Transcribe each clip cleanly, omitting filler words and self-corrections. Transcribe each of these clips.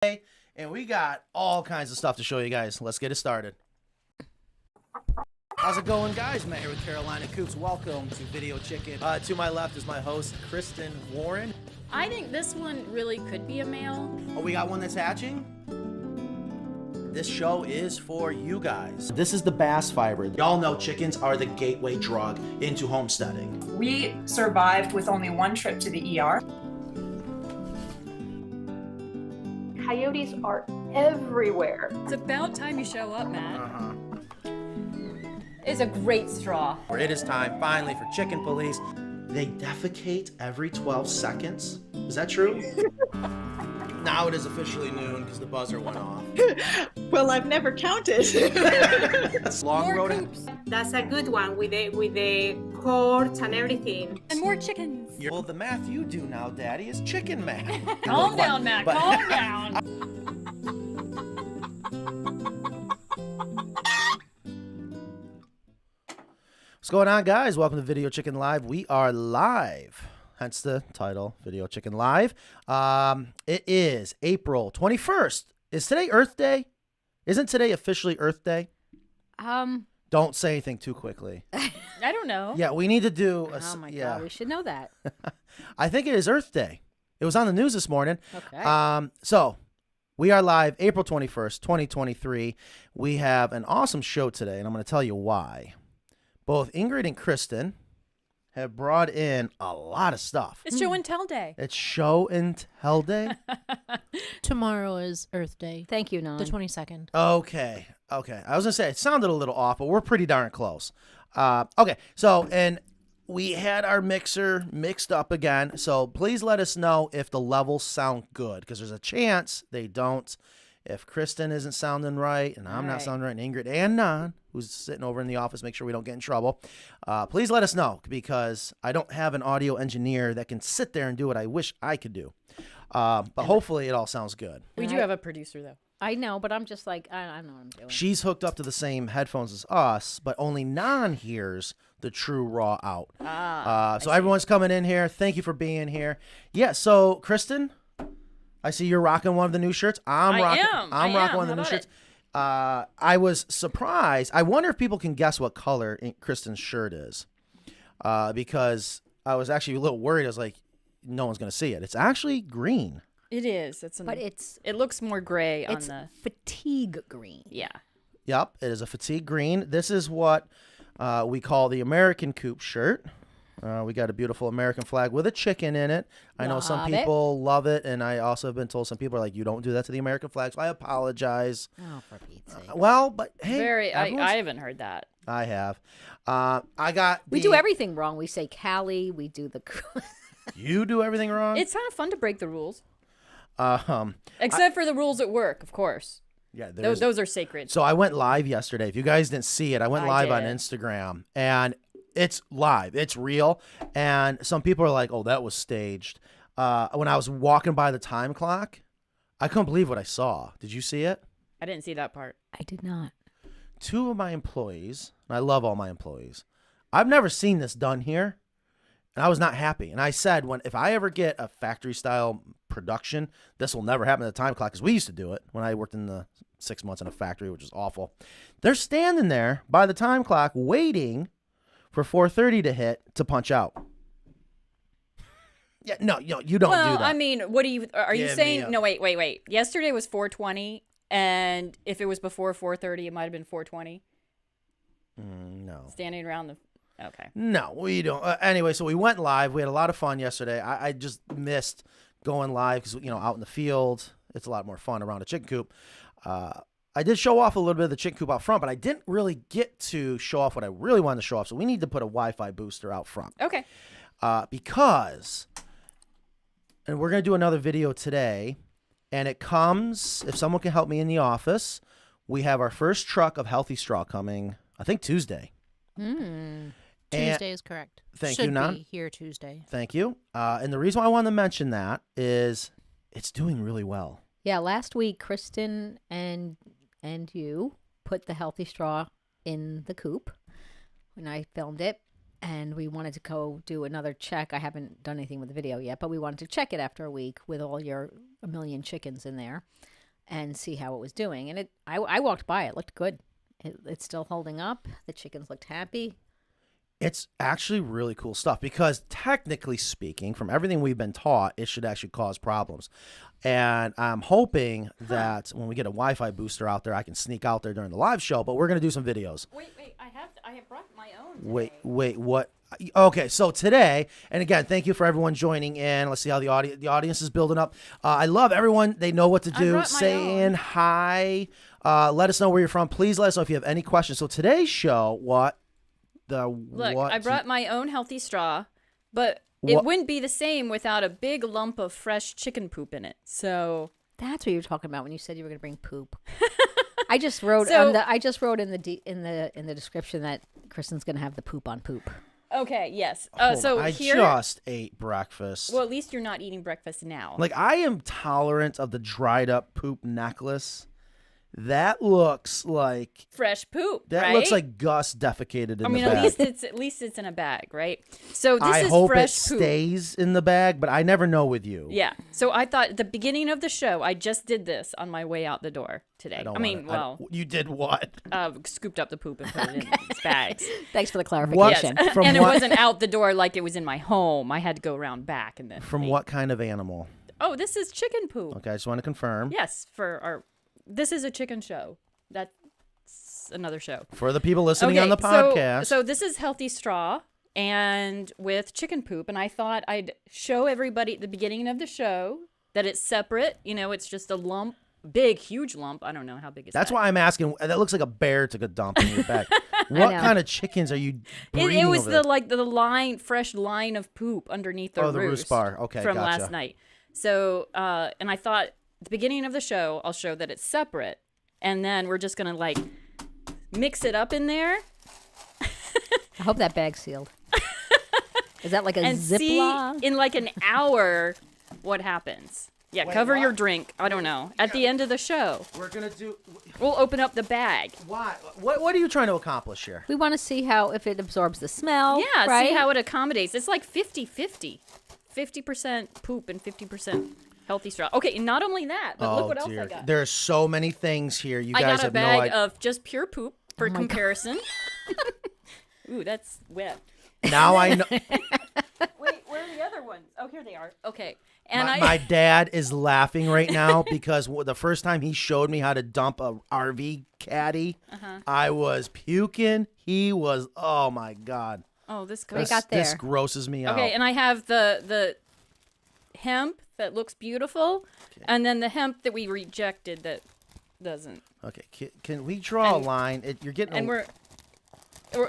And we got all kinds of stuff to show you guys. Let's get it started. How's it going, guys? Matt here with Carolina Coops. Welcome to Video Chicken. To my left is my host, Kristen Warren. I think this one really could be a male. Oh, we got one that's hatching? This show is for you guys. This is the bass fiber. Y'all know chickens are the gateway drug into homesteading. We survived with only one trip to the ER. Coyotes are everywhere. It's about time you show up, Matt. Uh-huh. It's a great straw. It is time, finally, for chicken police. They defecate every 12 seconds. Is that true? Now it is officially noon because the buzzer went off. Well, I've never counted. Long More road. coops That's a good one with the courts and everything. and more chickens. Well, the math you do now, Daddy, is chicken math. Calm down, Matt. But- Calm down. What's going on, guys? Welcome to Video Chicken Live. We are live, hence the title, Video Chicken Live. It is April 21st. Is today Earth Day? Isn't today officially Earth Day? Don't say anything too quickly. I don't know. Yeah, we need to do a... Oh my yeah. God, we should know that. I think it is Earth Day. It was on the news this morning. Okay. So we are live April 21st, 2023. We have an awesome show today, and I'm going to tell you why. Both Ingrid and Kristen have brought in a lot of stuff. It's show and tell day. It's show and tell day. Tomorrow is Earth Day, Thank you, Non. the 22nd. Okay. I was going to say, it sounded a little off, but we're pretty darn close. Okay. So, and we had our mixer mixed up again. So please let us know if the levels sound good, because there's a chance they don't. If Kristen isn't sounding right, and I'm not right. sounding right, and Ingrid and Non, who's sitting over in the office, make sure we don't get in trouble. Please let us know, because I don't have an audio engineer that can sit there and do what I wish I could do. But hopefully it all sounds good. We do have a producer, though. I know, but I'm just like, I know what I'm doing. She's hooked up to the same headphones as us, but only Non hears the true raw out. So everyone's coming in here. Thank you for being here. Yeah, so Kristen, I see you're rocking one of the new shirts. I'm rocking one of the new shirts. I was surprised. I wonder if people can guess what color Kristen's shirt is, because I was actually a little worried. I was like, no one's going to see it. It's actually green. It is. It looks more gray on It's the. fatigue green. Yeah. Yep, it is a fatigue green. This is what we call the American Coop shirt. We got a beautiful American flag with a chicken in it. I know some Love it. people love it, and I also have been told some people are like, you don't do that to the American flag, so I apologize. Oh, for Pete's sake. Well, but hey, I haven't heard that. I have. I got. We do everything wrong. We say Cali. We do the. You do everything wrong. It's kind of fun to break the rules, Um, except for the rules at work, of course. yeah. Those are sacred. So I went live yesterday. If you guys didn't see it, I went live on did. Instagram, and it's live. It's real. And some people are like, "Oh, that was staged." When I was walking by the time clock, I couldn't believe what I saw. Did you see it? I didn't see that part. I did not. Two of my employees, and I love all my employees. I've never seen this done here, and I was not happy. And I said, if I ever get a factory style production, this will never happen at the time clock, because we used to do it when I worked in the 6 months in a factory, which was awful. They're standing there by the time clock waiting for 4:30 to hit to punch out. Yeah, no, you don't do that. I mean, what do you? Are you Give me saying? a- No, wait. Yesterday was 4:20, and if it was before 4:30, it might have been 4:20. No. Standing around the. Okay. No, we don't. Anyway, so we went live. We had a lot of fun yesterday. I just missed going live because, out in the field, it's a lot more fun around a chicken coop. I did show off a little bit of the chicken coop out front, but I didn't really get to show off what I really wanted to show off. So we need to put a Wi-Fi booster out front. Okay. Because, and we're going to do another video today, and it comes, if someone can help me in the office, we have our first truck of Healthistraw coming, I think Tuesday. Tuesday is correct. Thank Should you, Nan. be here Tuesday. Thank you. And the reason why I wanted to mention that is it's doing really well. Yeah, last week, Kristen and you put the Healthistraw in the coop when I filmed it. and we wanted to go do another check. I haven't done anything with the video yet, but we wanted to check it after a week with all your 1 million chickens in there and see how it was doing. And I walked by, it looked good. It's still holding up. The chickens looked happy. It's actually really cool stuff because technically speaking, from everything we've been taught, it should actually cause problems. And I'm hoping that when we get a Wi-Fi booster out there, I can sneak out there during the live show, but we're going to do some videos. Wait, I have brought my own today. Wait, what? Okay, so today, and again, thank you for everyone joining in. Let's see how the audience is building up. I love everyone. They know what to do. brought my Saying own. hi. Let us know where you're from. Please let us know if you have any questions. So today's show, Look, I brought my own healthy straw, but it wouldn't be the same without a big lump of fresh chicken poop in it. So That's what you were talking about when you said you were going to bring poop. I just wrote in the description that Kristen's going to have the poop on poop. okay, yes. I here, just ate breakfast. well, at least you're not eating breakfast now. Like, I am tolerant of the dried up poop necklace. That looks like fresh poop. that right? looks like Gus defecated in I mean, the bag. at least it's in a bag, right? So this I is hope fresh it poop. stays in the bag, but I never know with you. Yeah. So I thought at the beginning of the show, I just did this on my way out the door today. You did what? Scooped up the poop and put it in its bags. Thanks for the Yes, clarification. From and it what- wasn't out the door like it was in my home. I had to go around back and then. From what kind of animal? Oh, this is chicken poop. Okay, I just want to confirm. Yes, this is a chicken show. That's another show. For the people listening on the podcast. So this is Healthistraw and with chicken poop, and I thought I'd show everybody at the beginning of the show that it's separate. You know, it's just a lump, big, huge lump. I don't know how big is That's that. why I'm asking. That looks like a bear took a dump in your bag. What kind of chickens are you breeding It was over there? the fresh line of poop underneath the the roost bar. Okay, from gotcha. last night. So, and I thought at the beginning of the show, I'll show that it's separate, and then we're just gonna like mix it up in there I hope that bag's sealed. Is that like a and see Ziploc? in like an hour what happens. Yeah, Wait, cover your what? drink. I don't know. At the end of the show, We're gonna do. we'll open up the bag. Why? What are you trying to accomplish here? We want to see if it absorbs the smell. Yeah, right? see how it accommodates. It's like 50-50. 50% poop and 50% healthy straw. Okay, and not only that, but look what else I got. There are so many things here. You I guys got a have no bag idea. of just pure poop for comparison. Ooh, that's wet. Now I know. Wait, where are the other ones? Oh, here they are. Okay. And My dad is laughing right now because the first time he showed me how to dump a RV caddy, I was puking. He was, oh my God. oh, this They goes. got This there. grosses me out. Okay, and I have the hemp that looks beautiful, and then the hemp that we rejected that doesn't. Okay, can we draw And- a line? You're getting And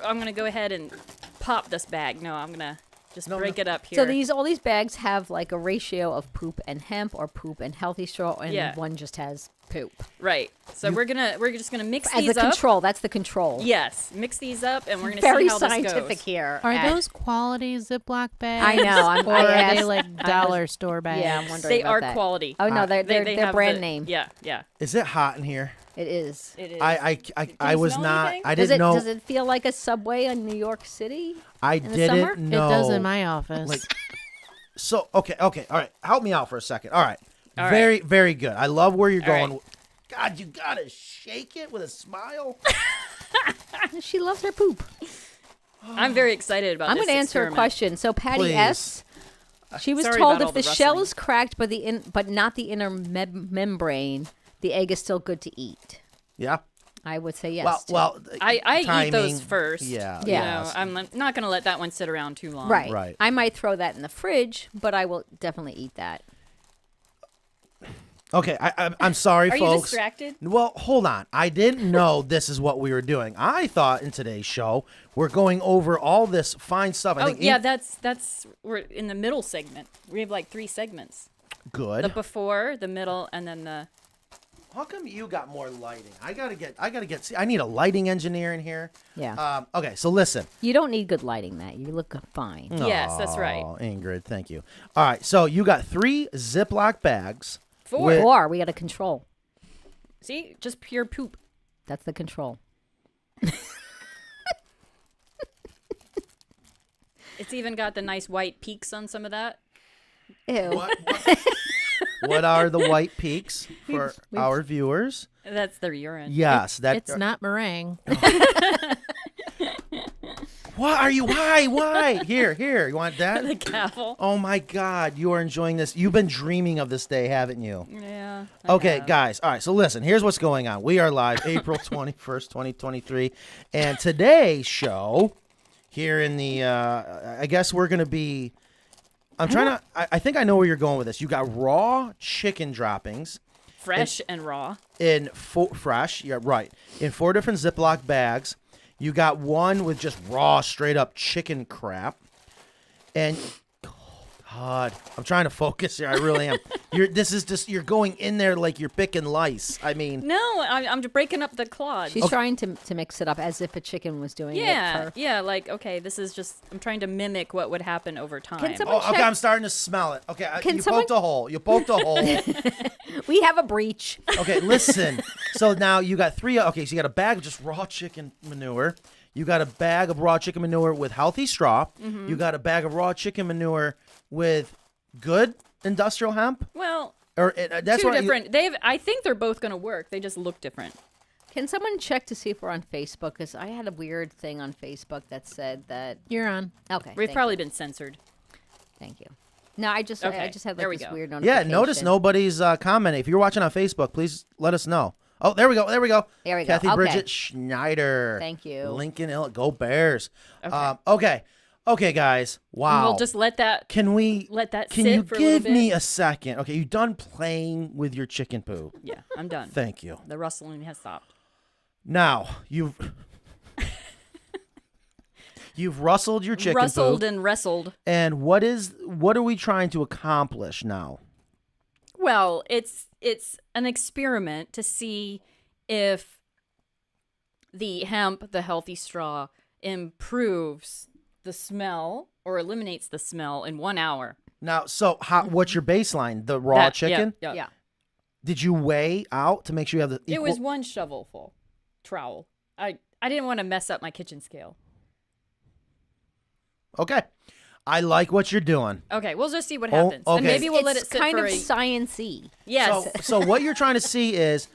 I'm gonna go ahead and pop this bag. No, I'm gonna just break it up here. So all these bags have like a ratio of poop and hemp or poop and healthy straw, and Yeah. one just has poop. right. So we're just gonna mix As these the up. control, that's the control. Yes, mix these up, and we're gonna Very see how scientific this goes. here. Are at- those quality Ziploc bags? I know. Or are they like dollar store bags? Yeah, I'm wondering. They about are that. quality. Oh no, they're have brand the- name. Yeah, yeah. Is it hot in here? It is. It is. I you was smell not. anything? I Does didn't know. Does it feel like a subway in New York City? I the summer? didn't It know. does in my office. Like, so okay, all right. Help me out for a second. All right. All right. Very, very good. I love where you're All right. going. God, you gotta shake it with a smile. She loves her poop. I'm very excited about I'm this going to answer a experiment. question. So Patty Please. S. She was Sorry told about all if the the shell rustling. is cracked, but not the inner membrane, the egg is still good to eat. Yeah. I would say yes. Well. I eat timing, those first. Yeah. You Yeah. know, I'm not going to let that one sit around too long. right. Right. I might throw that in the fridge, but I will definitely eat that. Okay. I'm sorry, Are you folks. distracted? Well, hold on. I didn't know this is what we were doing. I thought in today's show we're going over all this fine stuff. I Oh, think yeah, that's we're in the middle segment. We have like 3 segments. good. The before, the middle, and then the How come you got more lighting? I gotta get. See, I need a lighting engineer in here. Yeah. Okay. So listen. You don't need good lighting, Matt. You look fine. Yes, that's right. Oh, Ingrid, thank you. All right. So you got 3 Ziploc bags. 4. With- Or we got a control. See? Just pure poop. That's the control. It's even got the nice white peaks on some of that. Ew. What are the white peaks for our viewers? That's their urine. Yes, It's not meringue. What are you? Why? Here. You want that? The gavel. Oh my God, you are enjoying this. You've been dreaming of this day, haven't you? Yeah. I Okay, have. guys. All right, so listen, here's what's going on. We are live April 21st, 2023. And today's show here in the, I guess we're going to be, I think I know where you're going with this. You got raw chicken droppings. Fresh and raw. Fresh, yeah, right. In 4 different Ziploc bags. You got one with just raw, straight up chicken crap. And, God, I'm trying to focus here. I really am. You're going in there like you're picking lice. I mean. No, I'm just breaking up the clod. She's trying to mix it up as if a chicken was doing it. Yeah, like, okay, this is just, I'm trying to mimic what would happen over time. Can someone Okay, check? I'm starting to smell it. Okay, you someone- poked a hole. You poked a hole. We have a breach. Okay, listen. So now you got 3. Okay, so you got a bag of just raw chicken manure. You got a bag of raw chicken manure with Healthistraw. Mm-hmm. You got a bag of raw chicken manure with good industrial hemp. Well, Or that's two what different. I think they're both going to work. They just look different. Can someone check to see if we're on Facebook? Because I had a weird thing on Facebook that said that. You're on. Okay. We've thank probably you. been censored. Thank you. No, I just had There like we this go. weird Yeah, notification. notice nobody's commenting. If you're watching on Facebook, please let us know. Oh, there we go. There we go. Kathy Okay. Bridget Schneider. Thank you. Lincoln, go Bears. Okay. Okay, guys. Wow. We'll just let that. Can we let that Can sit you for a little give bit? me a second? Okay, you done playing with your chicken poo? Yeah, I'm done. Thank you. The rustling has stopped. Now you've rustled your chicken Rustled poo. and wrestled. And what are we trying to accomplish now? Well, it's an experiment to see if the hemp, the Healthistraw, improves the smell or eliminates the smell in 1 hour. Now, so what's your baseline? The raw chicken? Yeah. Did you weigh out to make sure you have the equal? It was 1 shovelful trowel. I didn't want to mess up my kitchen scale. Okay. I like what you're doing. Okay, we'll just see what happens. okay. And maybe we'll let it It's sit kind for of a... science-y. Yes. So what you're trying to see is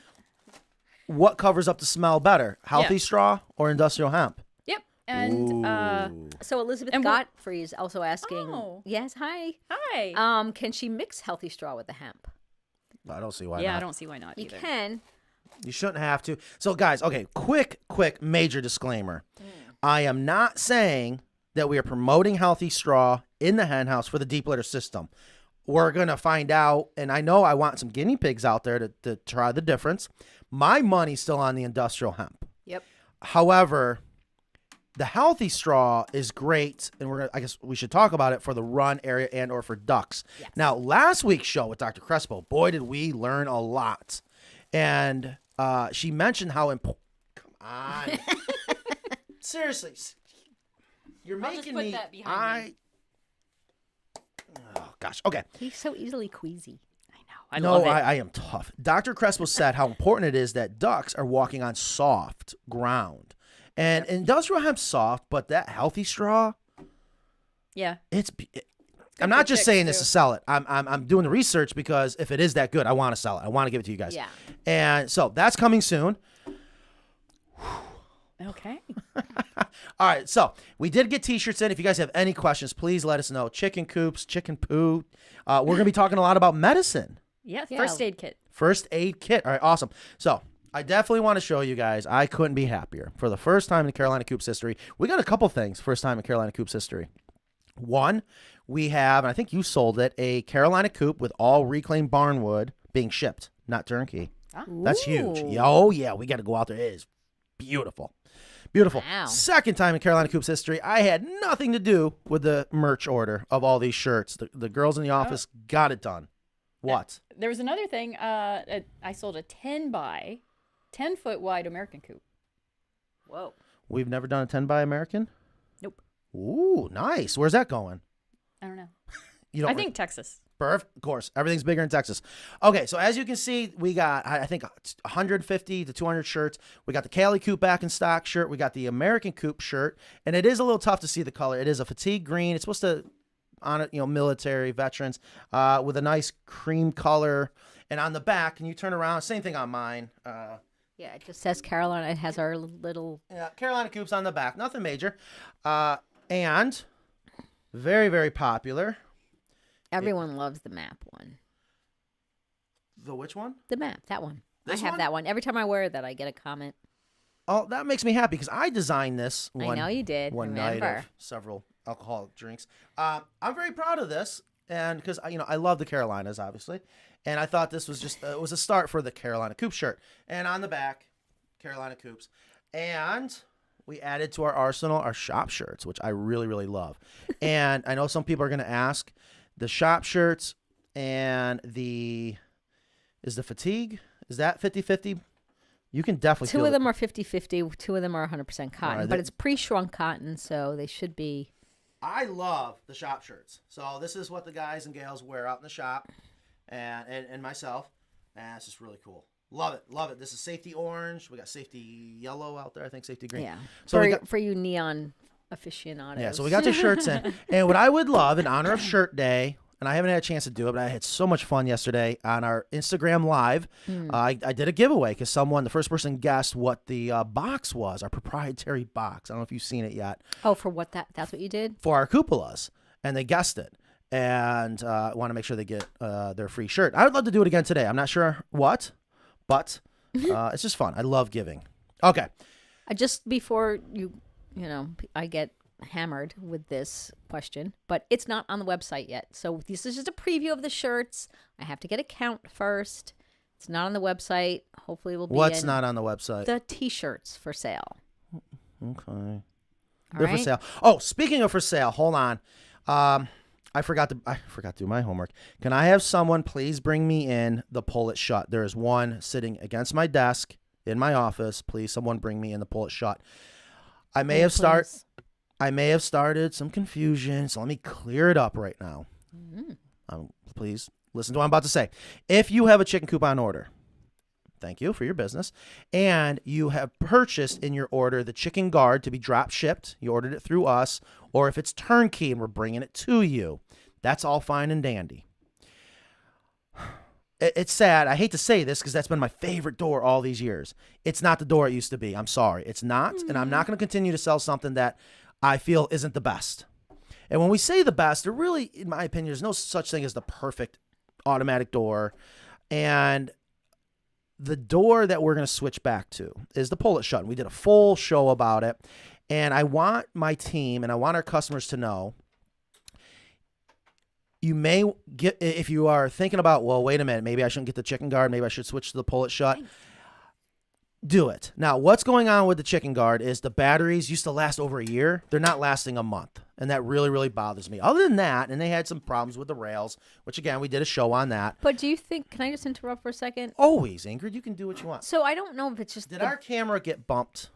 what covers up the smell better, Healthistraw or industrial hemp? Yep. And So Elizabeth And we'll- Godfrey is also asking. Oh. Yes, hi. hi. Can she mix Healthistraw with the hemp? I don't see why Yeah, not. I don't see why not You either. can. You shouldn't have to. So, guys, okay, quick major disclaimer. I am not saying that we are promoting Healthistraw in the hen house for the deep litter system. We're going to find out, and I know I want some guinea pigs out there to try the difference. My money's still on the industrial hemp. Yep. However, the Healthistraw is great, and I guess we should talk about it for the run area and or for ducks. Yes. Now, last week's show with Dr. Crespo, boy, did we learn a lot. And she mentioned how important. Come on. Seriously. You're I'll just making put me. that behind me. Oh, gosh. Okay. He's so easily queasy. I love it. I am tough. Dr. Crespo said how important it is that ducks are walking on soft ground. And industrial hemp's soft, but that Healthistraw, Yeah. I'm not for just chicks, saying this too. to sell it. I'm doing the research because if it is that good, I want to sell it. I want to give it to you guys. Yeah. And so that's coming soon. Okay. All right, so we did get T-shirts in. If you guys have any questions, please let us know. Chicken coops, chicken poo. We're going to be talking a lot about medicine. Yeah, Yeah. first aid kit. First aid kit. All right, awesome. So I definitely want to show you guys. I couldn't be happier. For the first time in Carolina Coops history, we got a couple things. First time in Carolina Coops history. One, we have, and I think you sold it, a Carolina Coop with all reclaimed barn wood being shipped, not turnkey. That's huge. Ooh. Yeah, oh, yeah, we got to go out there. It is beautiful. Beautiful. Wow. Second time in Carolina Coops history, I had nothing to do with the merch order of all these shirts. The girls in the office got it done. What? There was another thing. I sold a 10-foot wide American coop. Whoa. We've never done a 10 by American? Nope. Ooh, nice. Where's that going? I don't know. You don't I think Texas. Of course. Everything's bigger in Texas. Okay, so as you can see, we got, I think, 150 to 200 shirts. We got the Cali Coop back in stock shirt. We got the American Coop shirt. And it is a little tough to see the color. It is a fatigue green. It's supposed to honor, military veterans with a nice cream color. And on the back, can you turn around? Same thing on mine. Yeah, it just says Carolina. It has our little... Yeah, Carolina Coops on the back. Nothing major. And very, very popular. Everyone loves the map one. The which one? The map, that one. This I have one? that one. Every time I wear that, I get a comment. Oh, that makes me happy because I designed this I know you did. one Remember. night of several alcoholic drinks. I'm very proud of this, and because I love the Carolinas, obviously, and I thought this was just it was a start for the Carolina Coop shirt. And on the back, Carolina Coops, and we added to our arsenal our shop shirts, which I really, really love. And I know some people are going to ask, the shop shirts and is the fatigue, is that 50-50? You can definitely Two feel of them are 50-50. Two of them are 100% cotton. Right, but it's pre-shrunk cotton, so they should be... I love the shop shirts. So this is what the guys and gals wear out in the shop, and myself, and it's just really cool. Love it, love it. This is safety orange. We got safety yellow out there. I think safety green. Yeah. So for you neon aficionados. yeah. So we got the shirts in, and what I would love in honor of Shirt Day, and I haven't had a chance to do it, but I had so much fun yesterday on our Instagram Live. I did a giveaway because the first person guessed what the box was, our proprietary box. I don't know if you've seen it yet. Oh, for what that's what you did? For our cupolas, and they guessed it. And I want to make sure they get their free shirt. I would love to do it again today. I'm not sure what, but it's just fun. I love giving. Okay. Just before I get hammered with this question, but it's not on the website yet. So this is just a preview of the shirts. I have to get a count first. It's not on the website. Hopefully it will be What's not on the website? The t-shirts for sale. Okay. All They're for right? sale. Oh, speaking of for sale, hold on. I forgot to do my homework. Can I have someone please bring me in the Pull It Shut? There is one sitting against my desk in my office. Please, someone bring me in the Pull It Shut. I may have started some confusion, so let me clear it up right now. Please listen to what I'm about to say. If you have a chicken coop on order, thank you for your business, and you have purchased in your order the chicken guard to be drop shipped, you ordered it through us, or if it's turnkey and we're bringing it to you, that's all fine and dandy. It's sad. I hate to say this because that's been my favorite door all these years. It's not the door it used to be. I'm sorry. It's not, and I'm not going to continue to sell something that I feel isn't the best. And when we say the best, there really, in my opinion, there's no such thing as the perfect automatic door. And the door that we're going to switch back to is the Pull It Shut. We did a full show about it. And I want my team and I want our customers to know, you may get, if you are thinking about, well, wait a minute, maybe I shouldn't get the chicken guard. Maybe I should switch to the Pull It Shut. Do it. Now, what's going on with the chicken guard is the batteries used to last over a year. They're not lasting a month. And that really, really bothers me. Other than that, and they had some problems with the rails, which again, we did a show on that. But do you think, can I just interrupt for a second? Always, Ingrid, you can do what you want. So I don't know if it's just... Did our camera get bumped?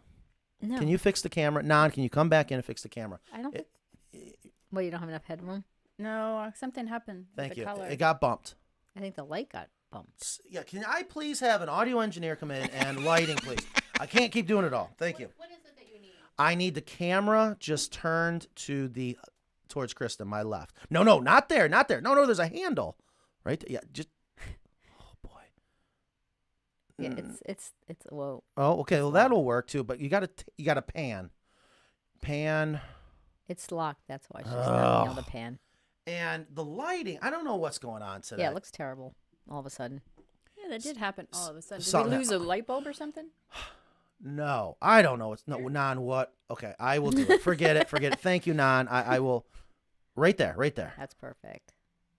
No. Can you fix the camera? Nan, can you come back in and fix the camera? I don't think... Well, you don't have enough headroom? No, something happened. Thank with the you. color. It got bumped. I think the light got bumped. Yeah, can I please have an audio engineer come in and lighting, please? I can't keep doing it all. Thank you. What is it that you need? I need the camera just turned towards Kristen, my left. No, not there. No, there's a handle. Right there. Yeah, just... Oh, boy. Yeah, it's whoa. Oh, okay. Well, that'll work, too. But you got to pan. Pan. It's locked. That's why she's not being able to pan. And the lighting, I don't know what's going on today. Yeah, it looks terrible all of a sudden. Yeah, that did happen all of a sudden. Did Something we lose a light bulb or something? No, I don't know. It's no Nan. What? Okay, I will do it. Forget it. Thank you, Nan. I will. Right there. That's perfect.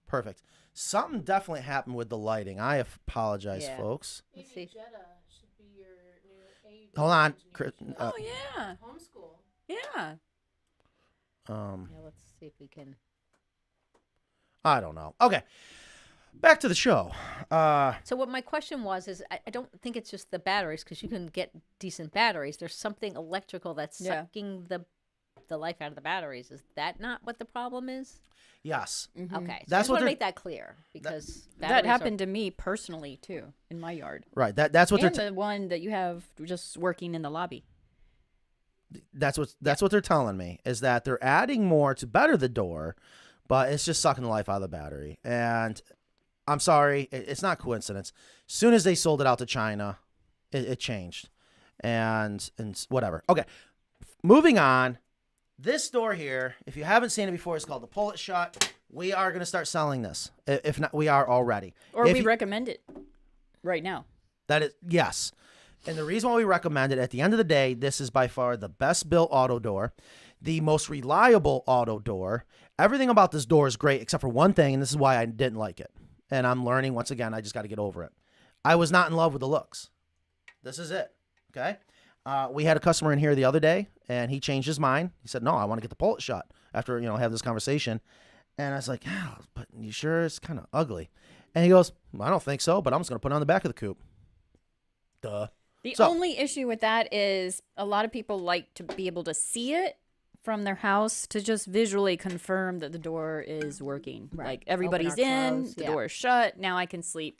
Perfect. Something definitely happened with the lighting. I apologize, Yeah. folks. Let's see. Jetta should be your new aide. Hold on. Oh yeah, Homeschool. yeah. Yeah, let's see if we can. I don't know. Okay, back to the show. So what my question was is I don't think it's just the batteries because you can get decent batteries. There's something electrical that's Yeah. sucking the the life out of the batteries. Is that not what the problem is? Yes. Okay, so That's I just what want to they're- make that clear because That batteries happened to me personally too in my yard. Right. That's what And they're the one that you have just working in the lobby. that's what they're telling me is that they're adding more to better the door, but it's just sucking the life out of the battery. And I'm sorry, it's not coincidence. As soon as they sold it out to China, it changed, and whatever. Okay, moving on. This door here, if you haven't seen it before, it's called the Pull It Shut. We are going to start selling this. If not, we are already. Or If we you- recommend it right now. That is, yes. And the reason why we recommend it, at the end of the day, this is by far the best built auto door, the most reliable auto door. Everything about this door is great except for one thing, and this is why I didn't like it. And I'm learning, once again, I just got to get over it. I was not in love with the looks. This is it, okay? We had a customer in here the other day, and he changed his mind. He said, no, I want to get the Pull It Shut after, have this conversation. And I was like, yeah, but you sure it's kind of ugly? And he goes, I don't think so, but I'm just going to put it on the back of the Coop. Duh. The So- only issue with that is a lot of people like to be able to see it from their house to just visually confirm that the door is working. Right. Like everybody's Open or in, close, the yeah. door is shut. Now I can sleep.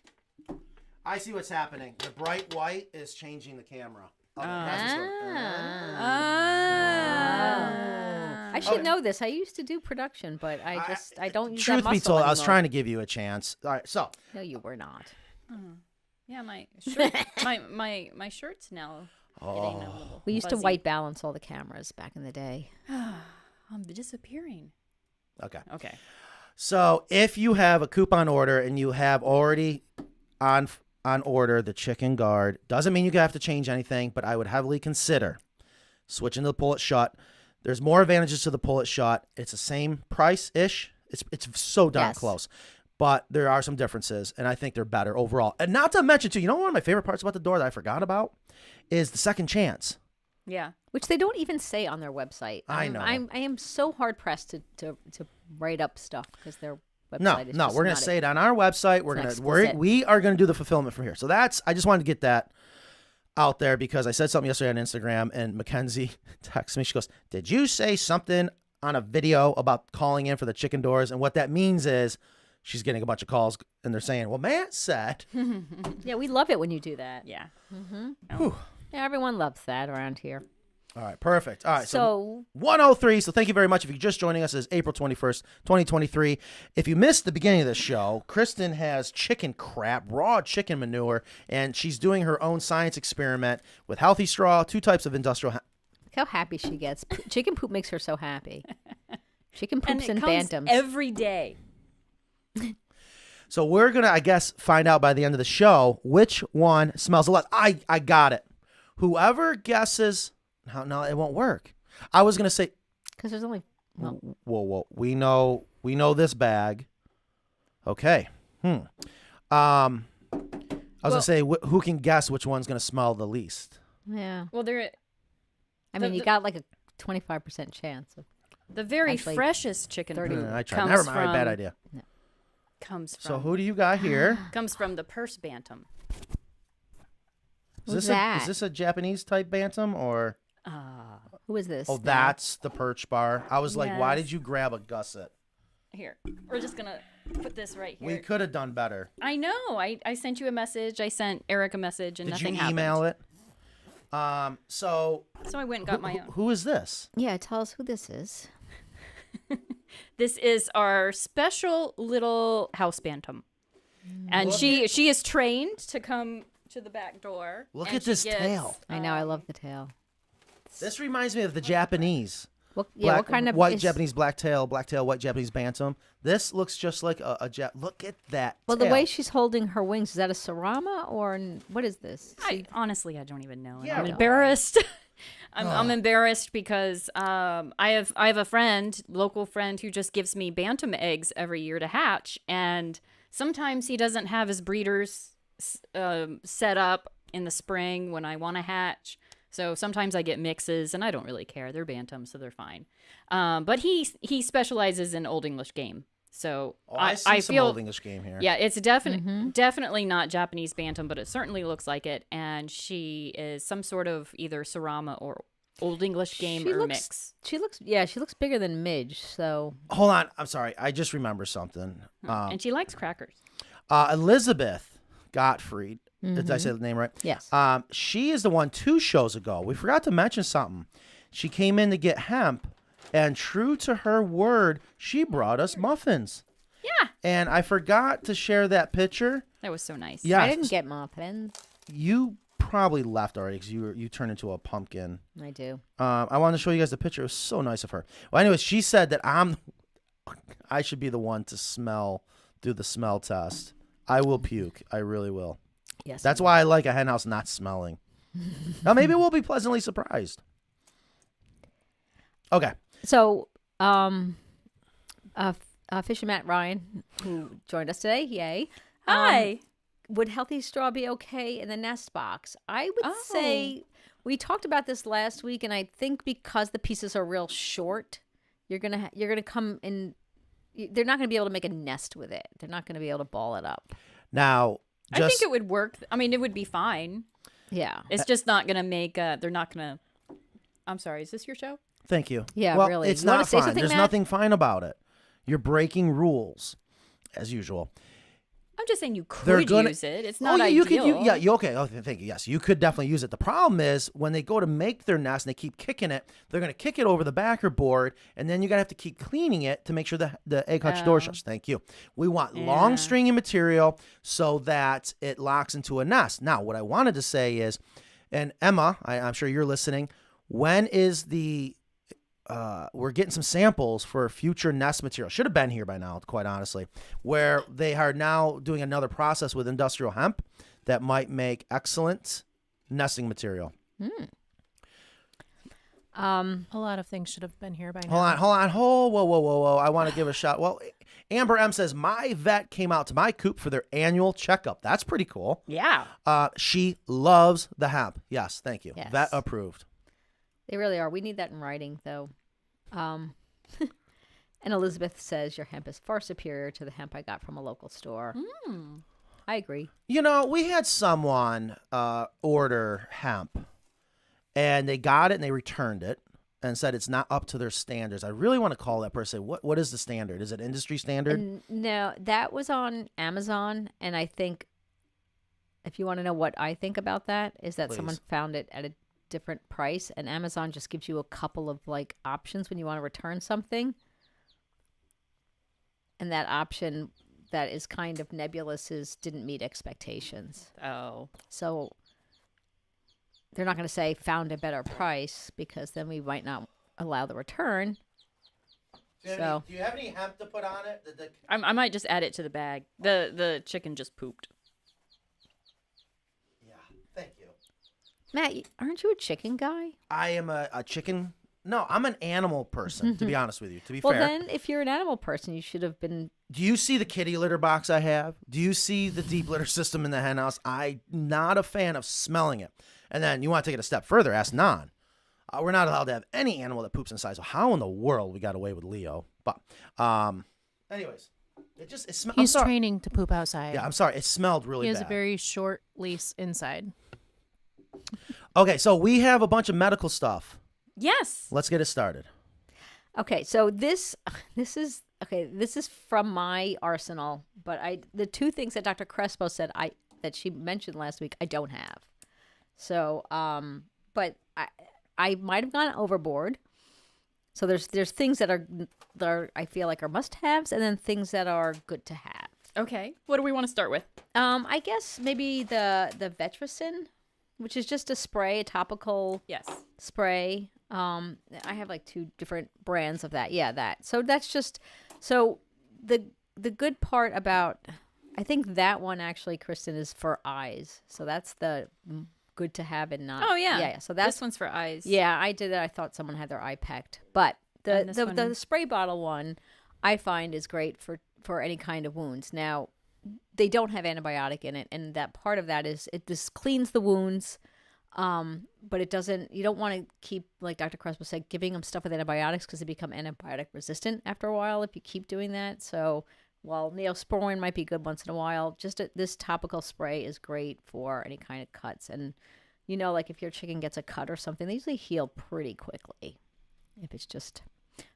I see what's happening. The bright white is changing the camera. Okay, that's what's going- I should know this. I used to do production, but I don't use that Truth be muscle told, I was anymore. trying to give you a chance. All right, so No, you were not. Yeah, my shirt, my shirt's now getting a little We used to fuzzy. white balance all the cameras back in the day. I'm disappearing. okay. Okay. So if you have a coupon order and you have already on order the chicken guard, doesn't mean you have to change anything, but I would heavily consider switching to the Pull It Shut. There's more advantages to the Pull It Shut. It's the same price-ish. It's so darn Yes. close. But there are some differences, and I think they're better overall. And not to mention, too, one of my favorite parts about the door that I forgot about is the second chance. Yeah. Which they don't even say on their website. I know. I am so hard pressed to write up stuff because their website No, is no, just we're gonna not say it on our website. We're It's gonna not explicit. we are gonna do the fulfillment from here. So I just wanted to get that out there because I said something yesterday on Instagram and Mackenzie texts me. She goes, "Did you say something on a video about calling in for the chicken doors?" And what that means is she's getting a bunch of calls and they're saying, "Well, Matt said." Yeah, we love it when you do that. Yeah. Whew. Yeah, everyone loves that around here. All right, perfect. All right, So 103. So thank you very much. If you're just joining us, it's April 21st, 2023. If you missed the beginning of the show, Kristen has chicken crap, raw chicken manure, and she's doing her own science experiment with Healthistraw, 2 types of industrial. look how happy she gets. Chicken poop makes her so happy. Chicken And poops it and comes bantams. every day. So we're going to, I guess, find out by the end of the show which one smells the less. I got it. Whoever guesses, no, it won't work. I was going to say, Because there's only whoa. We know this bag. Okay. I was going to say, who can guess which one's going to smell the least? yeah. Well, they're I mean, The- you got like a 25% chance of. the very Actually, freshest chicken 30. poop I tried. comes Never mind. from Bad idea. comes from So who do you got here? comes from the purse bantam. Is Who's this that? is this a Japanese type bantam or? Who is this? Oh, now? that's the perch bar. I was like, why Yes. did you grab a gusset? Here, we're just gonna put this right here. We could have done better. I know. I sent you a message. I sent Eric a message, and Did nothing you email happened. it? So So I went and got my own. who is this? Yeah, tell us who this is. This is our special little house bantam, and she is trained to come to the back door. Look and at she this gets, tail. I know, I love the tail. This reminds me of the Japanese. What, yeah, what kind of white is- Japanese black tail, white Japanese bantam. This looks just like a Look at that. Well, the tail. way she's holding her wings, is that a Sarama or what is this? Honestly, I don't even know. and Yeah, I'm right. embarrassed. I'm embarrassed because I have a friend, local friend, who just gives me bantam eggs every year to hatch, and sometimes he doesn't have his breeders set up in the spring when I want to hatch. So sometimes I get mixes, and I don't really care. They're bantams, so they're fine. But he specializes in Old English game. So I see some feel Old English game here. yeah, it's definitely not Japanese bantam, but it certainly looks like it. And she is some sort of either Sarama or Old English game She or looks- mix. She looks bigger than Midge. So Hold on. I'm sorry. I just remember something. And she likes crackers. Elizabeth Gottfried. Did I say the name right? yes. She is the one 2 shows ago. We forgot to mention something. She came in to get hemp, and true to her word, she brought us muffins. Yeah. And I forgot to share that picture. That was so nice. Yeah. I didn't get muffins. You probably left already because you turned into a pumpkin. I do. I wanted to show you guys the picture. It was so nice of her. Well, anyways, she said that I should be the one to do the smell test. I will puke. I really will. Yes. That's why I like a hen house not smelling. Now maybe we'll be pleasantly surprised. Okay. So, Fisher Matt Ryan, who joined us today, yay. Hi. Would Healthistraw be okay in the nest box? I would say we talked about this last week, and I think because the pieces are real short, you're gonna come in. They're not gonna be able to make a nest with it. They're not gonna be able to ball it up. Now, I think it would work. I mean, it would be fine. Yeah. It's just not going to make, they're not going to, I'm sorry, is this your show? Thank you. Yeah, well, really. It's You wanna not say fine. something, There's Matt? nothing fine about it. You're breaking rules, as usual. I'm just saying you They're could gonna- use it. It's not yeah, ideal. you could. Okay. Oh, thank you. Yes, you could definitely use it. The problem is when they go to make their nest and they keep kicking it, they're going to kick it over the backer board, and then you're going to have to keep cleaning it to make sure the egg hutch door shuts. Thank you. We want long stringy material so that it locks into a nest. Now, what I wanted to say is, and Emma, I'm sure you're listening. When is the we're getting some samples for future nest material. Should have been here by now, quite honestly, where they are now doing another process with industrial hemp that might make excellent nesting material. A lot of things should have been here by now. Hold on. Whoa. I want to give a shout. Well, Amber M says, my vet came out to my coop for their annual checkup. That's pretty cool. Yeah. She loves the hemp. Yes, thank you. Yes. Vet approved. They really are. We need that in writing, though. And Elizabeth says your hemp is far superior to the hemp I got from a local store. I agree. You know, we had someone order hemp, and they got it and they returned it and said it's not up to their standards. I really want to call that person. What is the standard? Is it industry standard? No, that was on Amazon, and I think if you want to know what I think about that, is that someone Please. found it at a different price, and Amazon just gives you a couple of like options when you want to return something, and that option that is kind of nebulous didn't meet expectations. Oh. So they're not going to say found a better price because then we might not allow the return. Do you have any hemp to put on it? I might just add it to the bag. The chicken just pooped. Yeah, thank you. Matt, aren't you a chicken guy? I am a chicken. No, I'm an animal person, to be honest with you. To be Well, fair. then, if you're an animal person, you should have been. Do you see the kitty litter box I have? Do you see the deep litter system in the hen house? I'm not a fan of smelling it. And then you want to take it a step further, ask Non. We're not allowed to have any animal that poops inside. So how in the world we got away with Leo? But anyways, it smells. He's training to poop outside. Yeah, I'm sorry. It smelled really He has bad. a very short lease inside. Okay, so we have a bunch of medical stuff. Yes. Let's get it started. Okay, so this is from my arsenal, but the two things that Dr. Crespo said that she mentioned last week I don't have. So, but I might have gone overboard. So there's things that are I feel like are must-haves, and then things that are good to have. Okay. What do we want to start with? I guess maybe the Vetricin, which is just a topical Yes. spray. I have like two different brands of that. Yeah, that. So that's just the good part about I think that one actually, Kristen, is for eyes. So that's the good to have and not. Oh yeah. Yeah. So that's this one's for eyes. yeah. I did that. I thought someone had their eye pecked, but And this the one- spray bottle one I find is great for any kind of wounds. Now they don't have antibiotic in it, and that part of that is this cleans the wounds. But it doesn't, you don't want to keep, like Dr. Crespo said, giving them stuff with antibiotics because they become antibiotic resistant after a while if you keep doing that. So while Neosporin might be good once in a while, just this topical spray is great for any kind of cuts. And you know, like if your chicken gets a cut or something, they usually heal pretty quickly. If it's just,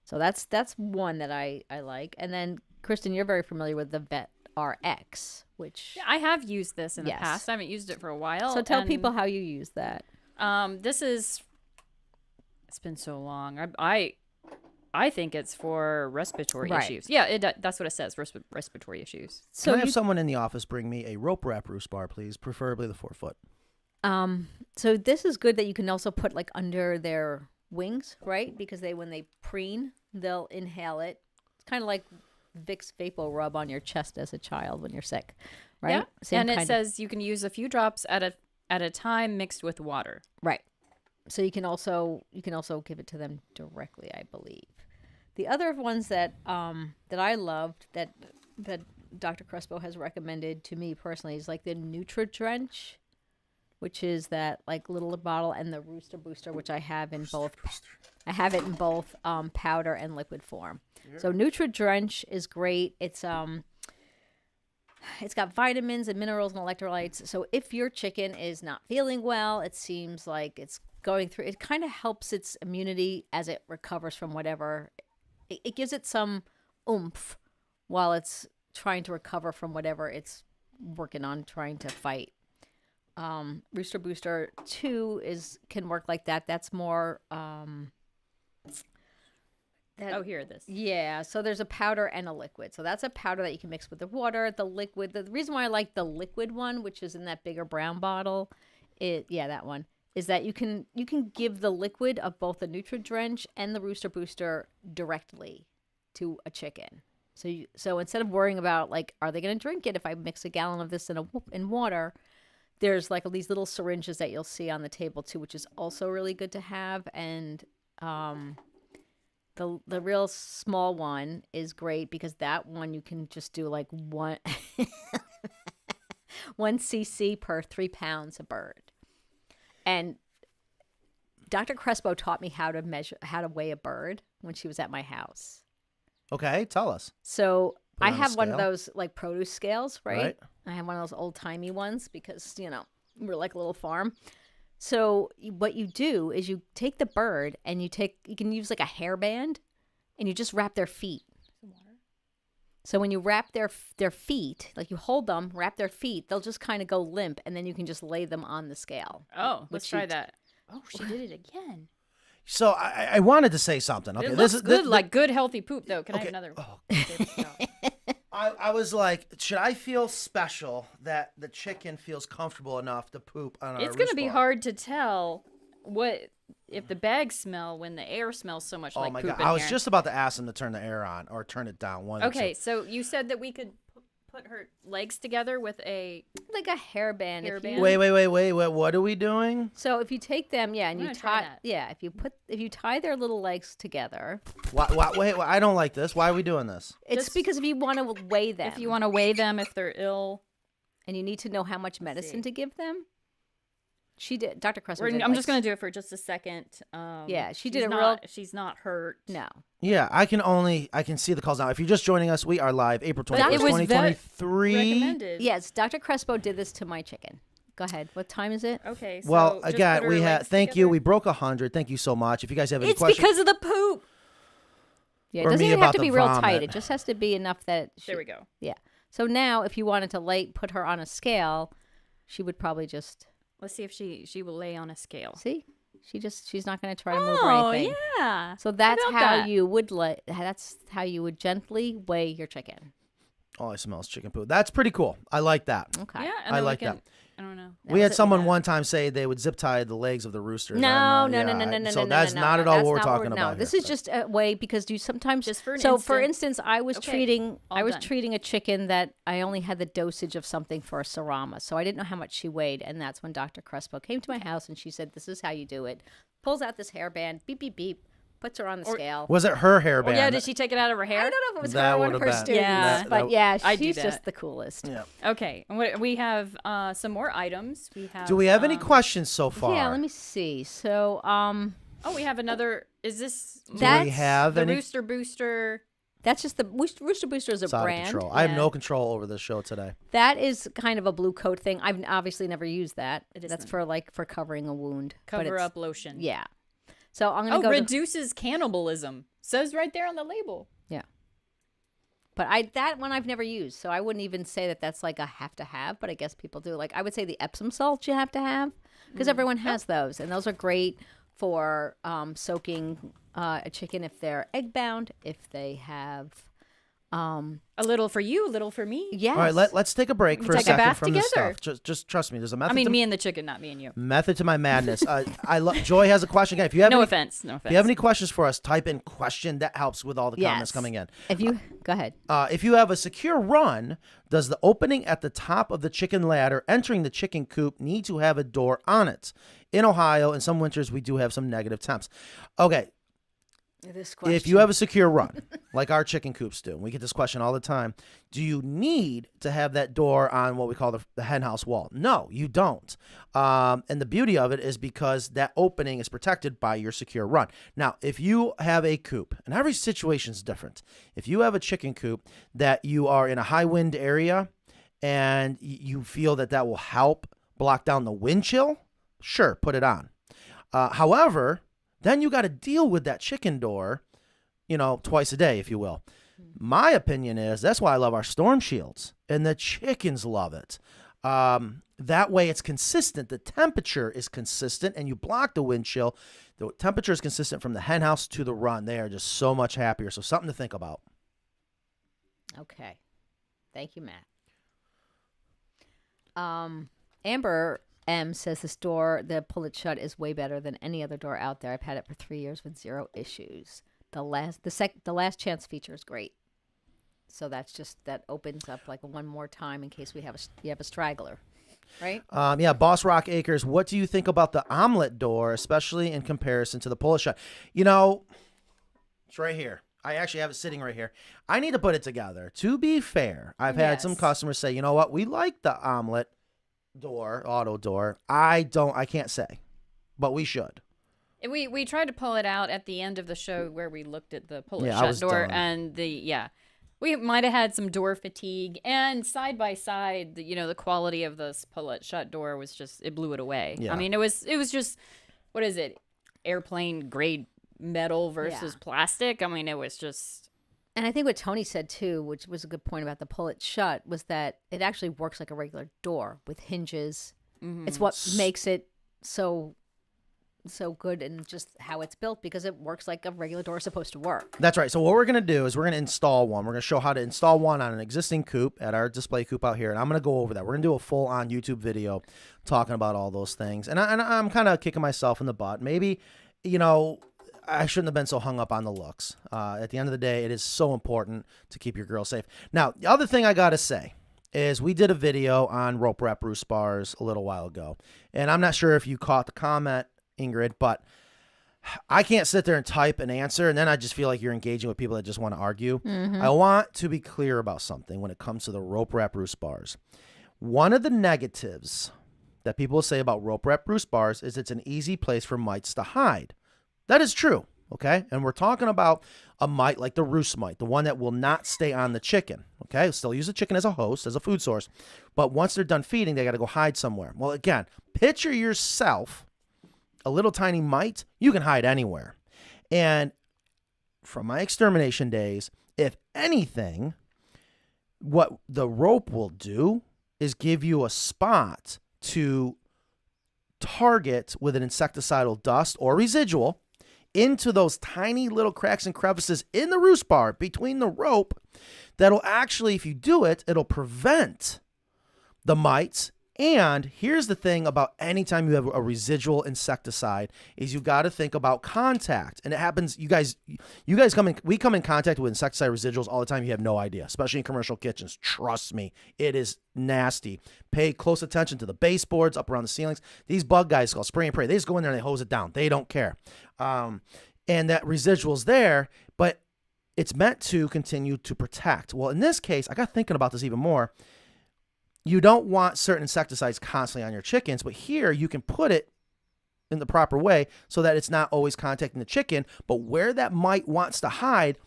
so that's one that I like. And then Kristen, you're very familiar with the Vet RX, which Yeah, I have used this in the Yes. past. I haven't used it for a while. so tell and, people how you use that. This is. It's been so long. I think it's for respiratory Right. issues. Yeah, that's what it says. Respiratory issues. So Can I have you- someone in the office bring me a rope wrap roost bar, please? Preferably the 4-foot. So this is good that you can also put like under their wings, right? Because when they preen, they'll inhale it. It's kind of like Vicks Vapo Rub on your chest as a child when you're sick, right? Yeah. Same And it kind of- says you can use a few drops at a time mixed with water. right. So you can also give it to them directly, I believe. The other ones that I loved that Dr. Crespo has recommended to me personally is like the Nutri-Drench, which is that like little bottle, and the Rooster Booster, which I have in both. I have it in both powder and liquid form. So Nutri-Drench is great. It's got vitamins and minerals and electrolytes. So if your chicken is not feeling well, it seems like it's going through, it kind of helps its immunity as it recovers from whatever. It gives it some oomph while it's trying to recover from whatever it's working on trying to fight. Rooster Booster 2 can work like that. That's more Here it is. yeah, so there's a powder and a liquid. So that's a powder that you can mix with the water. The liquid, the reason why I like the liquid one, which is in that bigger brown bottle, that one, is that you can give the liquid of both the Nutri-Drench and the Rooster Booster directly to a chicken. So instead of worrying about like, are they going to drink it if I mix a gallon of this in water, there's like these little syringes that you'll see on the table too, which is also really good to have. And the real small one is great because that one you can just do like one 1 cc per 3 pounds a bird. And Dr. Crespo taught me how to weigh a bird when she was at my house. Okay, tell us. So Put it I on a have one of scale. those like produce scales, right? Right. I have one of those old timey ones because, we're like a little farm. So what you do is you take the bird and you can use like a hairband and you just wrap their feet. So when you wrap their feet, like you hold them, wrap their feet, they'll just kind of go limp, and then you can just lay them on the scale. Oh, let's Which try you- that. Oh, she did it again. So I wanted to say something. Okay, It this looks is good, like good healthy poop though. Can I Okay. have another? Oh, I was like, should I feel special that the chicken feels comfortable enough to poop on our It's gonna roost be bar? hard to tell if the bags smell when the air smells so much Oh like my poop god! in I was here. just about to ask him to turn the air on or turn it down. One. of the Okay, two. so you said that we could put her legs together with a. Like a hairband. If you- Hairband? Wait. What are we doing? So if you take them, and I'm you gonna try tie, that. if you tie their little legs together, Wait, I don't like this. Why are we doing this? it's Just- because if you want to weigh them, If you want to weigh them, if they're ill. and you need to know how much medicine see. to give them. She did. Dr. Crespo. I'm just gonna do it for just a second. Yeah, she did she's a not, real- She's not hurt. No. Yeah, I can see the calls now. If you're just joining us, we are live April But 21st, it was 2023. Recommended. Yes, Dr. Crespo did this to my chicken. Go ahead. What time is it? Okay. So Well, just again, put her we had. legs Thank you. together. We broke 100. Thank you so much. If you guys have any It's questions, because of the poop. Yeah, it Or doesn't me even have about to the be real vomit. tight. It just has to be enough that. There we go. Yeah. So now, if you wanted to put her on a scale, she would probably just Let's see if she will lay on a scale. see. She's not going to try to move or Oh anything. yeah. So that's about how that? you would That's how you would gently weigh your chicken. all I smell is chicken poop. That's pretty cool. I like that. Okay. Yeah. And I then like we can, that. I don't know. We had was it. someone one time say they would zip tie the legs of the roosters. No, I'm, no, yeah, no, no, no, no, So no, that's no, not no, at all that's what we're not talking No, about. this here. is just a way because you sometimes. Just for an so, for instant. instance, I was Okay, treating. all I was done. treating a chicken that I only had the dosage of something for a serrama, so I didn't know how much she weighed, and that's when Dr. Crespo came to my house and she said, "This is how you do it." Pulls out this hairband, beep beep beep, puts her on the scale. Was it her hairband? Oh, yeah. Did she take it out of her hair? I don't know if it was That her or one of would've her been- students, Yeah. but yeah, I do she's that. just the coolest. Yeah. Okay. And we have some more items. We have. Do we have any questions so far? Yeah, let me see. So, Oh, we have another. Is this Do we That's have the any? Rooster Booster? That's just the Rooster Booster is a It's out of brand. control. I have no control over this show today. That is kind of a blue coat thing. I've obviously never used that. It is That's not. for covering a wound. but Cover it's- up lotion. Yeah. So I'm gonna Oh, go. reduces cannibalism. Says right there on the label. Yeah. But that one I've never used, so I wouldn't even say that that's like a have to have. But I guess people do. Like I would say the Epsom salts you have to have because everyone has those, and those are great for soaking a chicken if they're egg bound, if they have. A little for you, a little for me. Yes. All right, let's take a break for a take a second bath from this together. stuff. Just trust me. There's a method. I mean, to, me and the chicken, not me and you. method to my madness. Joy has a question. Again, if you have No any, offense. No if offense. you have any questions for us, type in question. That helps with all the comments Yes. coming in. If you go ahead. If you have a secure run, does the opening at the top of the chicken ladder entering the chicken coop need to have a door on it? In Ohio, in some winters, we do have some negative temps. Okay. This question. If you have a secure run, like our chicken coops do, and we get this question all the time, do you need to have that door on what we call the hen house wall? No, you don't. And the beauty of it is because that opening is protected by your secure run. Now, if you have a coop, and every situation is different. If you have a chicken coop that you are in a high wind area and you feel that will help block down the wind chill, sure, put it on. However, then you got to deal with that chicken door, twice a day, if you will. My opinion is that's why I love our storm shields, and the chickens love it. That way it's consistent. The temperature is consistent, and you block the wind chill. The temperature is consistent from the hen house to the run. They are just so much happier. So something to think about. Okay. Thank you, Matt. Amber M says this door, the pull it shut, is way better than any other door out there. I've had it for 3 years with 0 issues. The last chance feature is great. So that opens up like one more time in case you have a straggler, right? Yeah, Boss Rock Acres. What do you think about the omelet door, especially in comparison to the pull it shut? It's right here. I actually have it sitting right here. I need to put it together. To be fair, I've had some customers say, you know what, we like the omelet door, auto door. I can't say, but we should. We tried to pull it out at the end of the show where we looked at the pull it I shut was door done. and we might have had some door fatigue, and side by side, the quality of this pull it shut door was just, it blew it away. Yeah. I mean, it was just, what is it? Airplane grade metal versus plastic. I mean, it was just. And I think what Tony said too, which was a good point about the pull it shut, was that it actually works like a regular door with hinges. Mm-hmm. It's what makes it so good and just how it's built, because it works like a regular door is supposed to work. That's right. So what we're going to do is we're going to install one. We're going to show how to install one on an existing coop at our display coop out here. And I'm going to go over that. We're going to do a full on YouTube video talking about all those things. And I'm kind of kicking myself in the butt. Maybe, I shouldn't have been so hung up on the looks. At the end of the day, it is so important to keep your girl safe. Now, the other thing I got to say is we did a video on rope wrap roost bars a little while ago. And I'm not sure if you caught the comment, Ingrid, but I can't sit there and type an answer, and then I just feel like you're engaging with people that just want to argue. Mm-hmm. I want to be clear about something when it comes to the rope wrap roost bars. One of the negatives that people say about rope wrap roost bars is it's an easy place for mites to hide. That is true, okay? And we're talking about a mite like the roost mite, the one that will not stay on the chicken, okay? Still use the chicken as a host, as a food source. But once they're done feeding, they got to go hide somewhere. Well, again, picture yourself a little tiny mite. You can hide anywhere. And from my extermination days, if anything, what the rope will do is give you a spot to target with an insecticidal dust or residual into those tiny little cracks and crevices in the roost bar between the rope that'll actually, if you do it, it'll prevent the mites. And here's the thing about anytime you have a residual insecticide is you got to think about contact. And it happens, we come in contact with insecticide residuals all the time. You have no idea, especially in commercial kitchens. Trust me, it is nasty. Pay close attention to the baseboards up around the ceilings. These bug guys called spray and pray. They just go in there and they hose it down. They don't care. And that residual's there, but it's meant to continue to protect. Well, in this case, I got thinking about this even more. You don't want certain insecticides constantly on your chickens, but here you can put it in the proper way so that it's not always contacting the chicken, but where that mite wants to hide,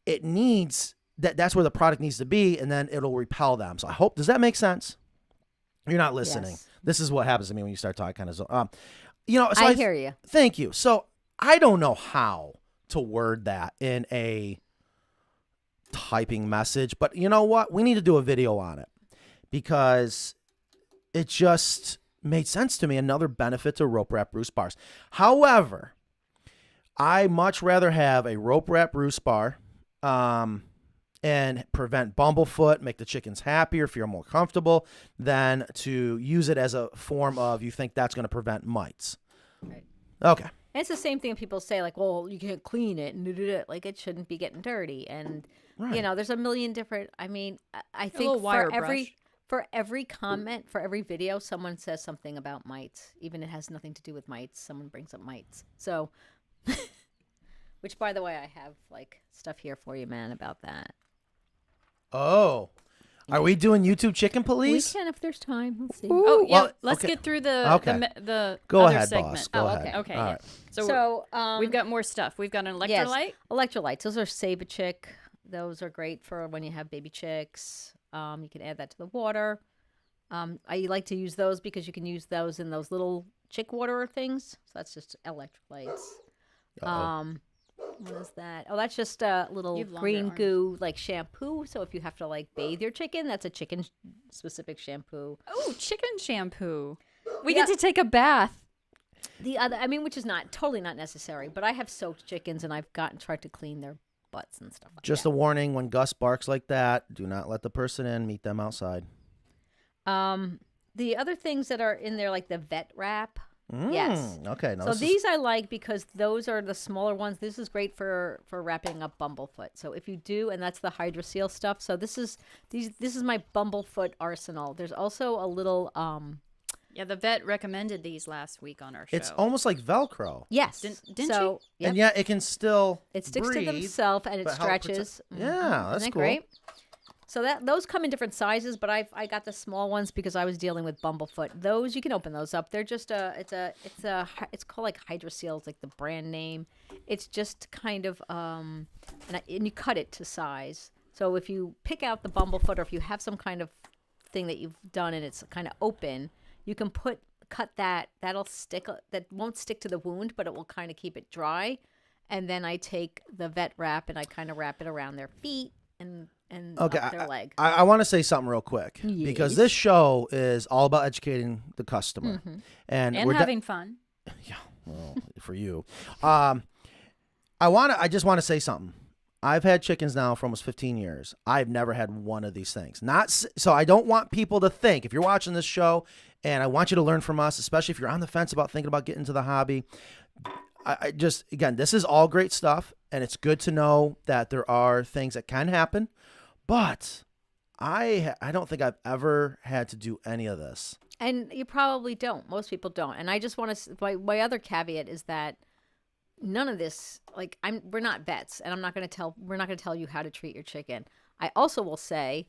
it needs that's where the product needs to be, and then it'll repel them. So I hope, does that make sense? You're not listening. Yes. This is what happens to me when you start talking kind of. So I hear you. Thank you. So I don't know how to word that in a typing message, but you know what? We need to do a video on it because it just made sense to me. Another benefit to rope wrap roost bars. However, I much rather have a rope wrap roost bar and prevent bumblefoot, make the chickens happier, feel more comfortable, than to use it as a form of you think that's going to prevent mites. Right. Okay. And it's the same thing people say, like, well, you can't clean it, and like it shouldn't be getting dirty. And, Right. there's a million different, I little think wire for every comment, for every video, someone says something about mites. Even it has nothing to do with mites. Someone brings up mites. So, which, by the way, I have, like, stuff here for you, man, about that. Oh. Are we doing YouTube Chicken Police? We can if there's time. Let's see. Oh yeah, Well, let's okay. get through the Okay. the Go other ahead, segment. boss. Go ahead. Okay. All yeah. right. So, So we've got more stuff. We've got an electrolyte. Yes, electrolytes. Those are Save-A-Chick. Those are great for when you have baby chicks. You can add that to the water. I like to use those because you can use those in those little chick water things. So that's just electrolytes. What is that? Oh, that's just a little You have longer green arms. goo like shampoo. So if you have to like bathe your chicken, that's a chicken specific shampoo. Oh, chicken shampoo. We Yeah. get to take a bath. The other, which is not totally not necessary, but I have soaked chickens and I've tried to clean their butts and stuff like Just that. a warning, when Gus barks like that, do not let the person in. Meet them outside. The other things that are in there, like the vet wrap. Yes. Okay. No, So these I like because those are the smaller ones. This is great for wrapping up Bumblefoot. So if you do, and that's the Hydroseal stuff. So this is my Bumblefoot arsenal. There's also a little Yeah, the vet recommended these last week on our show. It's almost like Velcro. yes. Didn't so, yep. And yet it can still It sticks breathe, to themselves and it but help protect- stretches. Yeah, that's Isn't that cool. great? So those come in different sizes, but I got the small ones because I was dealing with Bumblefoot. Those you can open those up. They're just it's called like Hydroseal. It's like the brand name. It's just kind of and you cut it to size. So if you pick out the Bumblefoot or if you have some kind of thing that you've done and it's kind of open, you can cut that. That'll stick. That won't stick to the wound, but it will kind of keep it dry. And then I take the vet wrap and I kind of wrap it around their feet and Okay, up their leg. I want to say something real quick because this show is all about educating the customer and and we're having fun. yeah, well, for you. I just want to say something. I've had chickens now for almost 15 years. I've never had one of these things. So I don't want people to think, if you're watching this show, and I want you to learn from us, especially if you're on the fence about thinking about getting into the hobby. I just, again, this is all great stuff, and it's good to know that there are things that can happen, but I don't think I've ever had to do any of this. And you probably don't. Most people don't. And I just want to. My other caveat is that none of this, like, we're not vets, and we're not going to tell you how to treat your chicken. I also will say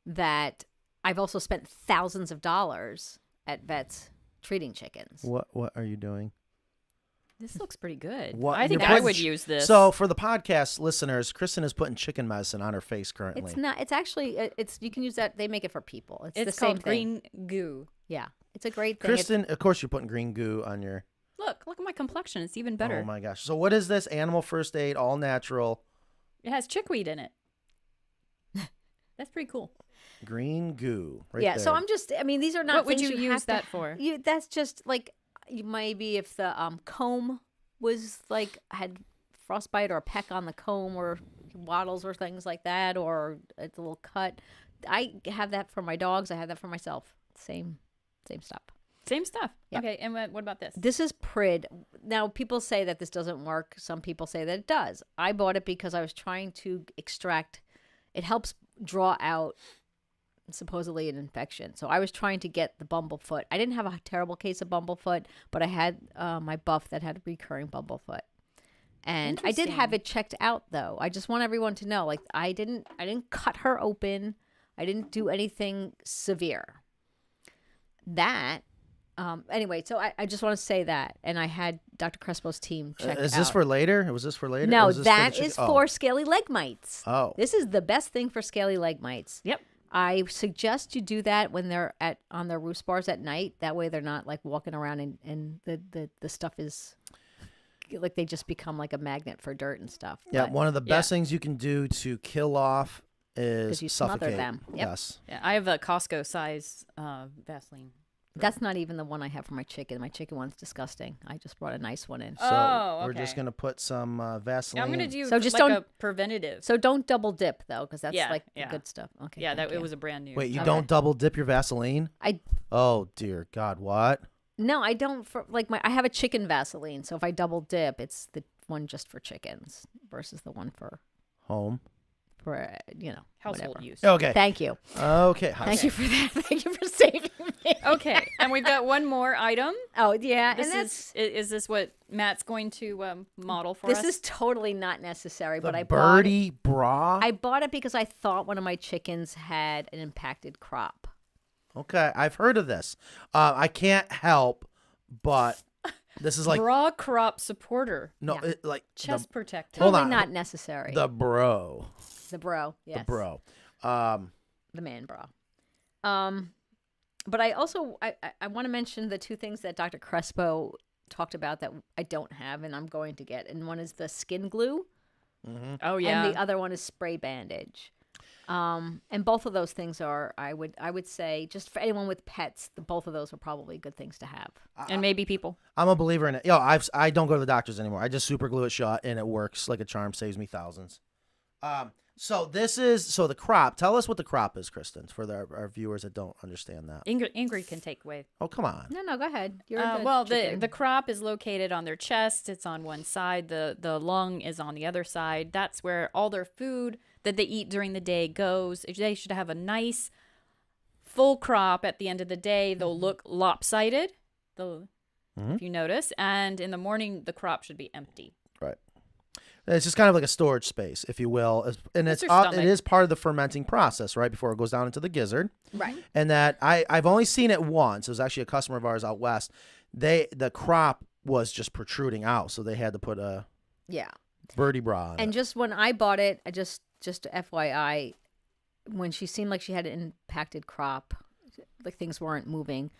that I've also spent thousands of dollars at vets treating chickens. What are you doing? This looks pretty good. What- I think you're I putting would use this. So for the podcast listeners, Kristen is putting chicken medicine on her face currently. It's not. It's actually. It's you can use that. They make it for people. It's the it's same called thing. green goo. Yeah, it's a great thing. Kristen, of course, you're putting green goo on your. Look at my complexion. It's even better. Oh my gosh! So what is this? Animal first aid, all natural, It has chickweed in it. That's pretty cool. green goo. Right Yeah. there. So I'm just. These are not. What would things you have use to- that for? That's just like maybe if the comb was like had frostbite or a peck on the comb or wattles or things like that, or it's a little cut. I have that for my dogs. I have that for myself. Same stuff. Same stuff. Yeah. Okay, and what about this? This is Prid. Now, people say that this doesn't work. Some people say that it does. I bought it because I was trying to extract. It helps draw out supposedly an infection. So I was trying to get the Bumblefoot. I didn't have a terrible case of Bumblefoot, but I had my buff that had recurring Bumblefoot. And I did have it checked out though. I just want everyone to know, like, I didn't cut her open. I didn't do anything severe. That Anyway, so I just want to say that, and I had Dr. Crespo's team check. Is this for later? Was this for later? No, Or was this that for the is for scaly leg mites. Oh. This is the best thing for scaly leg mites. Yep. I suggest you do that when they're on their roost bars at night. That way they're not like walking around and the stuff is like they just become like a magnet for dirt and stuff. Yeah, But- one of the best things you can do to kill off is 'Cause you smother suffocate them. Yep. Yes. Yeah, I have a Costco size Vaseline. That's not even the one I have for my chicken. My chicken one's disgusting. I just brought a nice one in. So Oh, we're just okay. gonna put some Vaseline. Yeah, I'm gonna do So just like don't- a preventative. So don't double dip though, because that's Yeah, like the yeah. good stuff. Okay. yeah, thank that you. it was a brand new. Wait, you Okay. don't double dip your Vaseline? I Oh dear God, what? No, I don't. For like I have a chicken Vaseline. So if I double dip, it's the one just for chickens versus the one for Home. household whatever. use. Okay. Thank you. Okay. Thank you for that. Thank you for saving me. Okay, and we've got one more item. Oh yeah, This and that's is this what Matt's going to model for this us? is totally not necessary. The But I bought it. birdie bra. I bought it because I thought one of my chickens had an impacted crop. Okay, I've heard of this. I can't help, but this is like bra crop supporter, no, Yeah. like chest protector. Hold Totally on. not necessary. the bro, The bro, yes. the bro. The man bra. But I also I want to mention the two things that Dr. Crespo talked about that I don't have and I'm going to get. And one is the skin glue. Oh yeah. And the other one is spray bandage. And both of those things are I would say just for anyone with pets, both of those are probably good things to have. and maybe people. I'm a believer in it. I don't go to the doctors anymore. I just super glue it shut and it works like a charm. Saves me thousands. So the crop. Tell us what the crop is, Kristen, for our viewers that don't understand that. Ingrid can take away. Oh, come on. No, go ahead. You're a good Well, chicken. the crop is located on their chest. It's on one side. The lung is on the other side. That's where all their food that they eat during the day goes. They should have a nice full crop at the end of the day. They'll look lopsided, if you notice. And in the morning, the crop should be empty. Right. It's just kind of like a storage space, if you will, and It's it your stomach. is part of the fermenting process, right, before it goes down into the gizzard. right. And that I've only seen it once. It was actually a customer of ours out west. The crop was just protruding out, so they had to put a Yeah. birdie bra on And it. just when I bought it, I just FYI, when she seemed like she had an impacted crop, like things weren't moving,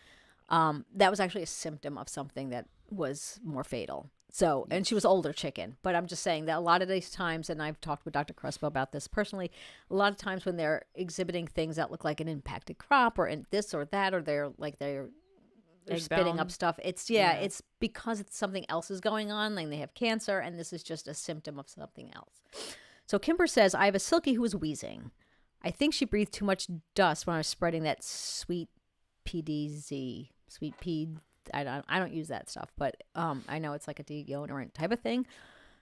that was actually a symptom of something that was more fatal. So, and she was older chicken, but I'm just saying that a lot of these times, and I've talked with Dr. Crespo about this personally, a lot of times when they're exhibiting things that look like an impacted crop or in this or that, or they're spitting Egg-bound. up stuff. It's because it's something else is going on, like they have cancer, and this is just a symptom of something else. So Kimber says, I have a Silky who is wheezing. I think she breathed too much dust when I was spreading that sweet PDZ, sweet ped. I don't use that stuff, but I know it's like a deodorant type of thing.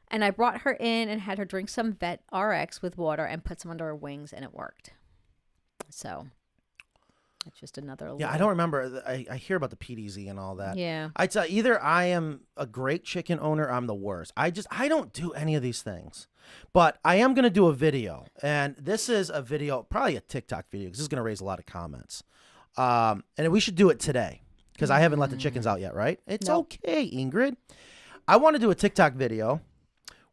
And I brought her in and had her drink some Vet RX with water and put some under her wings, and it worked. So it's just another. Yeah, I don't remember. I hear about the PDZ and all that. Yeah. I tell either I am a great chicken owner, or I'm the worst. I don't do any of these things. But I am going to do a video, and this is a video, probably a TikTok video, because this is going to raise a lot of comments. And we should do it today, because I haven't let the chickens out yet, right? It's okay, Ingrid. I want to do a TikTok video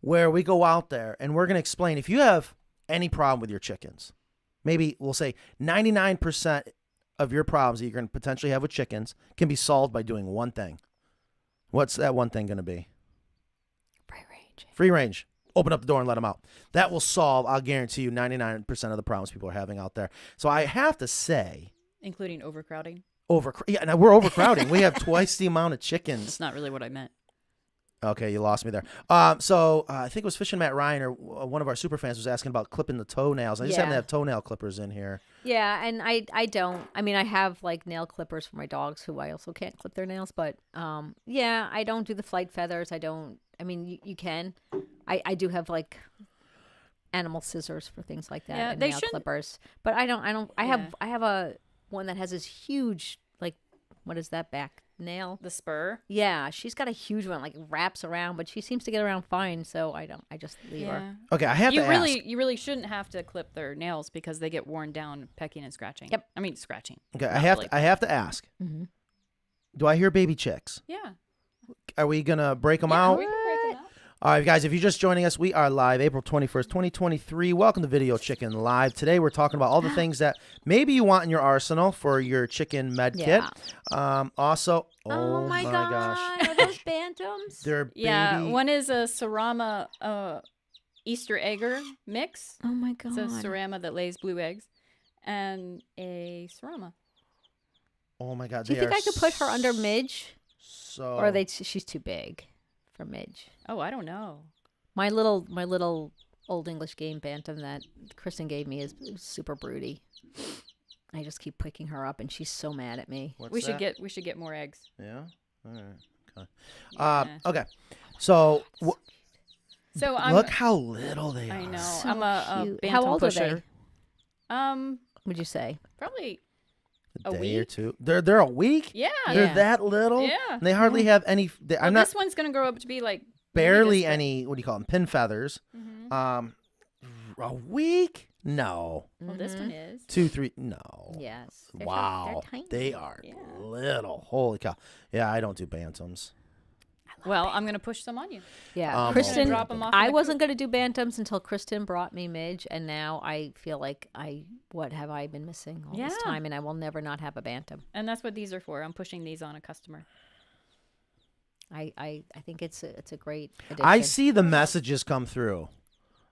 where we go out there, and we're going to explain if you have any problem with your chickens, maybe we'll say 99% of your problems that you're going to potentially have with chickens can be solved by doing one thing. What's that one thing going to be? Free range. Free range. Open up the door and let them out. That will solve, I'll guarantee you, 99% of the problems people are having out there. So I have to say, Including overcrowding. now we're overcrowding. We have twice the amount of chickens. That's not really what I meant. Okay, you lost me there. So I think it was Fishing Matt Ryan or one of our super fans was asking about clipping the toenails. I just happen to have toenail clippers in here. Yeah, and I don't. I mean, I have like nail clippers for my dogs who I also can't clip their nails, but yeah, I don't do the flight feathers. I don't. I mean, you can. I do have like animal scissors for things like that Yeah, and they nail shouldn't- clippers. But I don't. I have a one that has this huge like what is that back nail? The spur. Yeah, she's got a huge one like wraps around, but she seems to get around fine. So I don't. I just leave her. Okay, I have to ask. You really shouldn't have to clip their nails because they get worn down pecking and scratching. Yep. I mean scratching. Okay, Not I have really. to ask. Mm-hmm. Do I hear baby chicks? Yeah. Are we gonna break them Yeah, out? we can break them out. All right, guys, if you're just joining us, we are live April 21st, 2023. Welcome to Video Chicken Live. Today we're talking about all the things that maybe you want in your arsenal for your chicken med kit. Also, oh my gosh. Are those bantams? They're baby. Yeah, one is a Sarama Easter egger mix. Oh my god. It's a Sarama that lays blue eggs and a Sarama. Oh my god. Do you think I could put her under Midge? So Or are they? She's too big for Midge. Oh, I don't know. My little old English game bantam that Kristen gave me is super broody. I just keep picking her up, and she's so mad at me. What's We should that? get more eggs. Yeah. All right. Okay. Yeah. Okay. So So I'm look how little they are. I know. So I'm a cute. bantam How old pusher. are they? Would you say? Probably A a day or week? two. They're a week. Yeah. They're Yeah. that little. Yeah. And they hardly have any. Well, I'm not this one's gonna grow up to be like maybe barely this big. any. What do you call them? Pin feathers. Mhm. A week? No. Well, this one is. 2, 3. No. Yes. Wow. They're tiny. They are Yeah. little. Holy cow. Yeah, I don't do bantams. Well, I'm gonna push some on you. Yeah, Kristen. Drop 'em off in I the wasn't going to do bantams until Kristen brought me Midge, and now I feel like what have I been missing all this Yeah. time, and I will never not have a bantam. And that's what these are for. I'm pushing these on a customer. I think it's a great addition. I see the messages come through.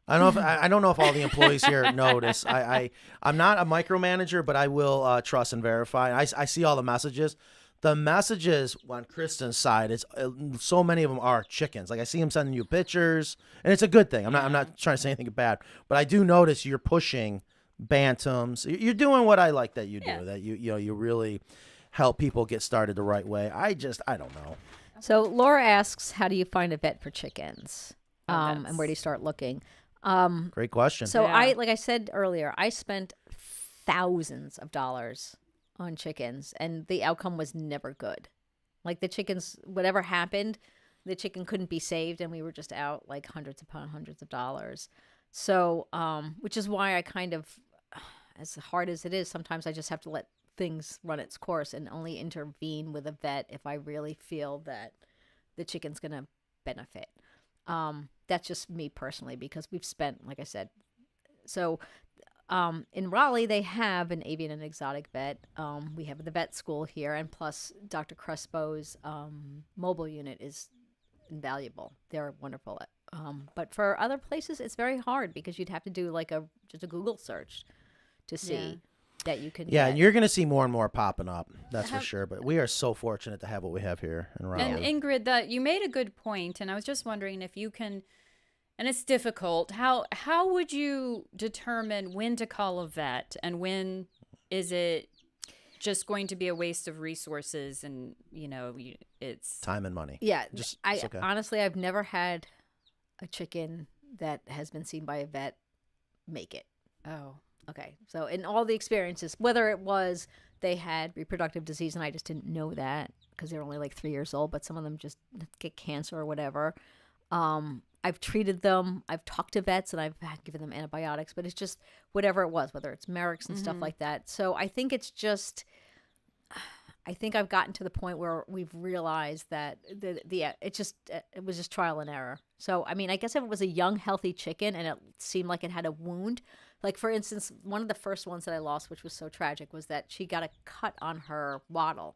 I don't know if I don't know if all the employees here notice. I'm not a micromanager, but I will trust and verify. I see all the messages. The messages on Kristen's side, it's so many of them are chickens. Like I see them sending you pictures, and it's a good thing. I'm not trying to say anything bad, but I do notice you're pushing bantams. You're doing what I like that you do. Yeah. That you really help people get started the right way. I don't know. So Laura asks, how do you find a vet for chickens? Oh, And where do you start looking? Great question. So Yeah. like I said earlier, I spent thousands of dollars on chickens, and the outcome was never good. Like the chickens, whatever happened, the chicken couldn't be saved, and we were just out like hundreds upon hundreds of dollars. So, which is why I kind of, as hard as it is, sometimes I just have to let things run its course and only intervene with a vet if I really feel that the chicken's going to benefit. That's just me personally, because we've spent, like I said, so in Raleigh, they have an avian and exotic vet. We have the vet school here, and plus Dr. Crespo's mobile unit is invaluable. They're wonderful. But for other places, it's very hard because you'd have to do like just a Google search to see that you can Yeah, get. and you're going to see more and more popping up. That's for sure. But we are so fortunate to have what we have here in Raleigh. And Ingrid, that you made a good point, and I was just wondering if you can. And it's difficult. How would you determine when to call a vet and when is it just going to be a waste of resources and it's Time and money. Yeah, Just I okay. honestly, I've never had a chicken that has been seen by a vet make it. oh Okay, so in all the experiences, whether it was they had reproductive disease and I just didn't know that because they're only like 3 years old, but some of them just get cancer or whatever. I've treated them. I've talked to vets and I've given them antibiotics, but it's just whatever it was, whether it's Merrick's and stuff like that. So I think it's just, I think I've gotten to the point where we've realized that it was just trial and error. So, I mean, I guess if it was a young, healthy chicken and it seemed like it had a wound, like for instance, one of the first ones that I lost, which was so tragic, was that she got a cut on her wattle.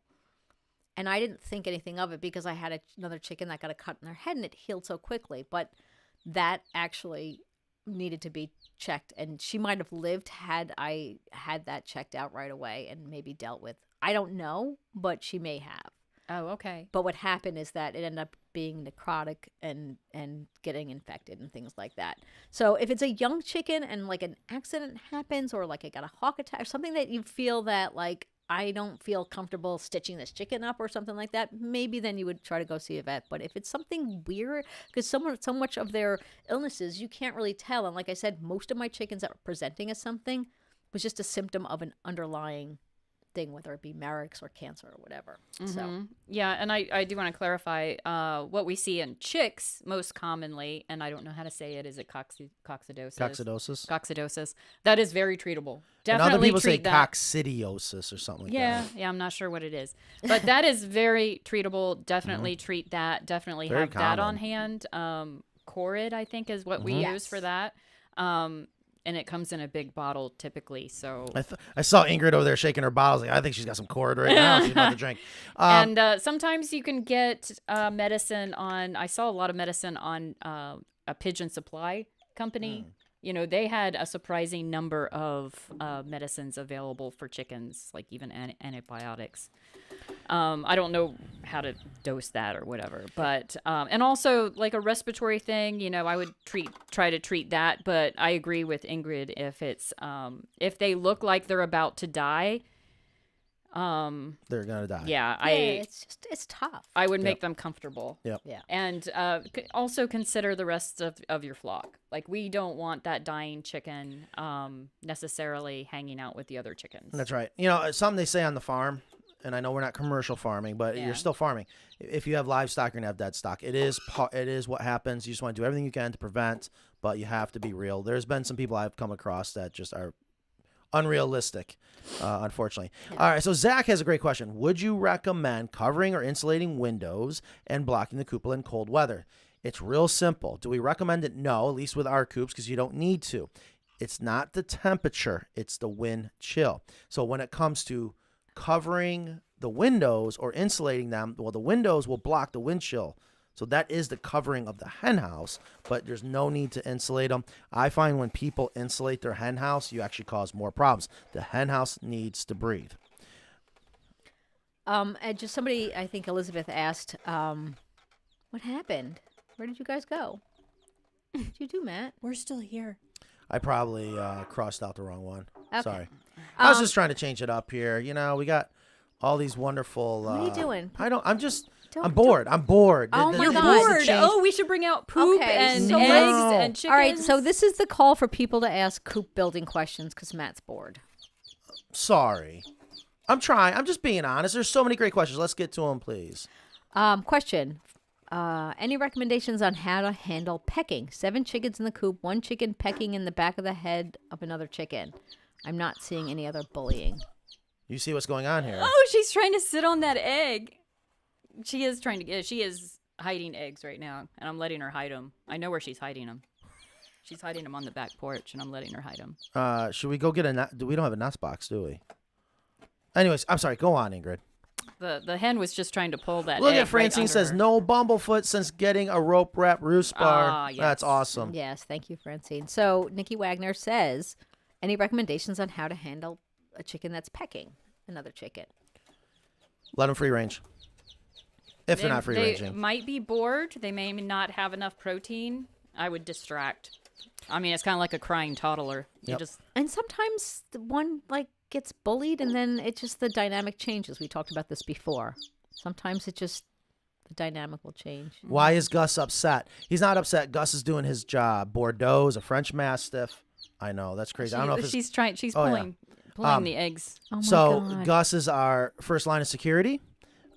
And I didn't think anything of it because I had another chicken that got a cut in their head and it healed so quickly. But that actually needed to be checked. And she might have lived had I had that checked out right away and maybe dealt with. I don't know, but she may have. oh okay. But what happened is that it ended up being necrotic and getting infected and things like that. So if it's a young chicken and like an accident happens or like it got a hawk attack or something that you feel that like, I don't feel comfortable stitching this chicken up or something like that, maybe then you would try to go see a vet. But if it's something weird, because so much of their illnesses you can't really tell. And like I said, most of my chickens that were presenting as something was just a symptom of an underlying thing, whether it be Merrick's or cancer or whatever. So Yeah, and I do want to clarify what we see in chicks most commonly, and I don't know how to say it. Is it coccidosis? Coccidosis. That is very treatable. And Definitely other people say treat that. coccidiosis or something like Yeah, that. yeah, I'm not sure what it is, but that is very treatable. Definitely treat that. Definitely Very have that on common. hand. Corid, I think, is what we use for that. And it comes in a big bottle typically. So I saw Ingrid over there shaking her bottles. Like, I think she's got some cord right now. She's about to drink. and sometimes you can get medicine on. I saw a lot of medicine on a Pigeon Supply company. You know, they had a surprising number of medicines available for chickens, like even antibiotics. I don't know how to dose that or whatever, but and also like a respiratory thing, you know, I would try to treat that. But I agree with Ingrid, if they look like they're about to die, they're gonna die. yeah, it's tough. I would make them comfortable. Yep. Yeah. And also consider the rest of your flock. Like, we don't want that dying chicken necessarily hanging out with the other chickens. That's right. You know, it's something they say on the farm, and I know we're not commercial farming, but Yeah. you're still farming. If you have livestock, you're gonna have dead stock. It is what happens. You just want to do everything you can to prevent, but you have to be real. There's been some people I've come across that just are unrealistic, unfortunately. All right, so Zach has a great question. Would you recommend covering or insulating windows and blocking the cupola in cold weather? It's real simple. Do we recommend it? No, at least with our coops, because you don't need to. It's not the temperature, it's the wind chill. So when it comes to covering the windows or insulating them, well, the windows will block the wind chill. So that is the covering of the hen house, but there's no need to insulate them. I find when people insulate their hen house, you actually cause more problems. The hen house needs to breathe. And just somebody, I think Elizabeth asked, what happened? Where did you guys go? What did you do, Matt? We're still here. I probably crossed out the wrong one. Okay. Sorry. I was just trying to change it up here. You know, we got all these wonderful. What are you doing? I'm bored. I'm bored. Oh my You're God. bored. Oh, we should bring out poop Okay, and so eggs let's- and chickens. All right, so this is the call for people to ask coop building questions because Matt's bored. Sorry. I'm trying. I'm just being honest. There's so many great questions. Let's get to them, please. Question. Any recommendations on how to handle pecking? 7 chickens in the coop, 1 chicken pecking in the back of the head of another chicken. I'm not seeing any other bullying. You see what's going on here. Oh, she's trying to sit on that egg. She is hiding eggs right now, and I'm letting her hide them. I know where she's hiding them. She's hiding them on the back porch, and I'm letting her hide them. Should we go get we don't have a nest box, do we? Anyways, I'm sorry. Go on, Ingrid. The hen was just trying to pull that Look egg at Francine right says, under her. no Bumblefoot since getting a rope wrap roost bar. Ah, yes. That's awesome. Yes, thank you, Francine. So Nikki Wagner says, any recommendations on how to handle a chicken that's pecking another chicken? Let them free range. If they're not free They ranging. might be bored. They may not have enough protein. I would distract. I mean, it's kind of like a crying toddler. You Yep. just And sometimes the one gets bullied and then it just the dynamic changes. We talked about this before. Sometimes it just the dynamic will change. Why is Gus upset? He's not upset. Gus is doing his job. Bordeaux is a French Mastiff. I know, that's crazy. I don't know if she's Oh, yeah. pulling the eggs. Oh my So God. Gus is our first line of security.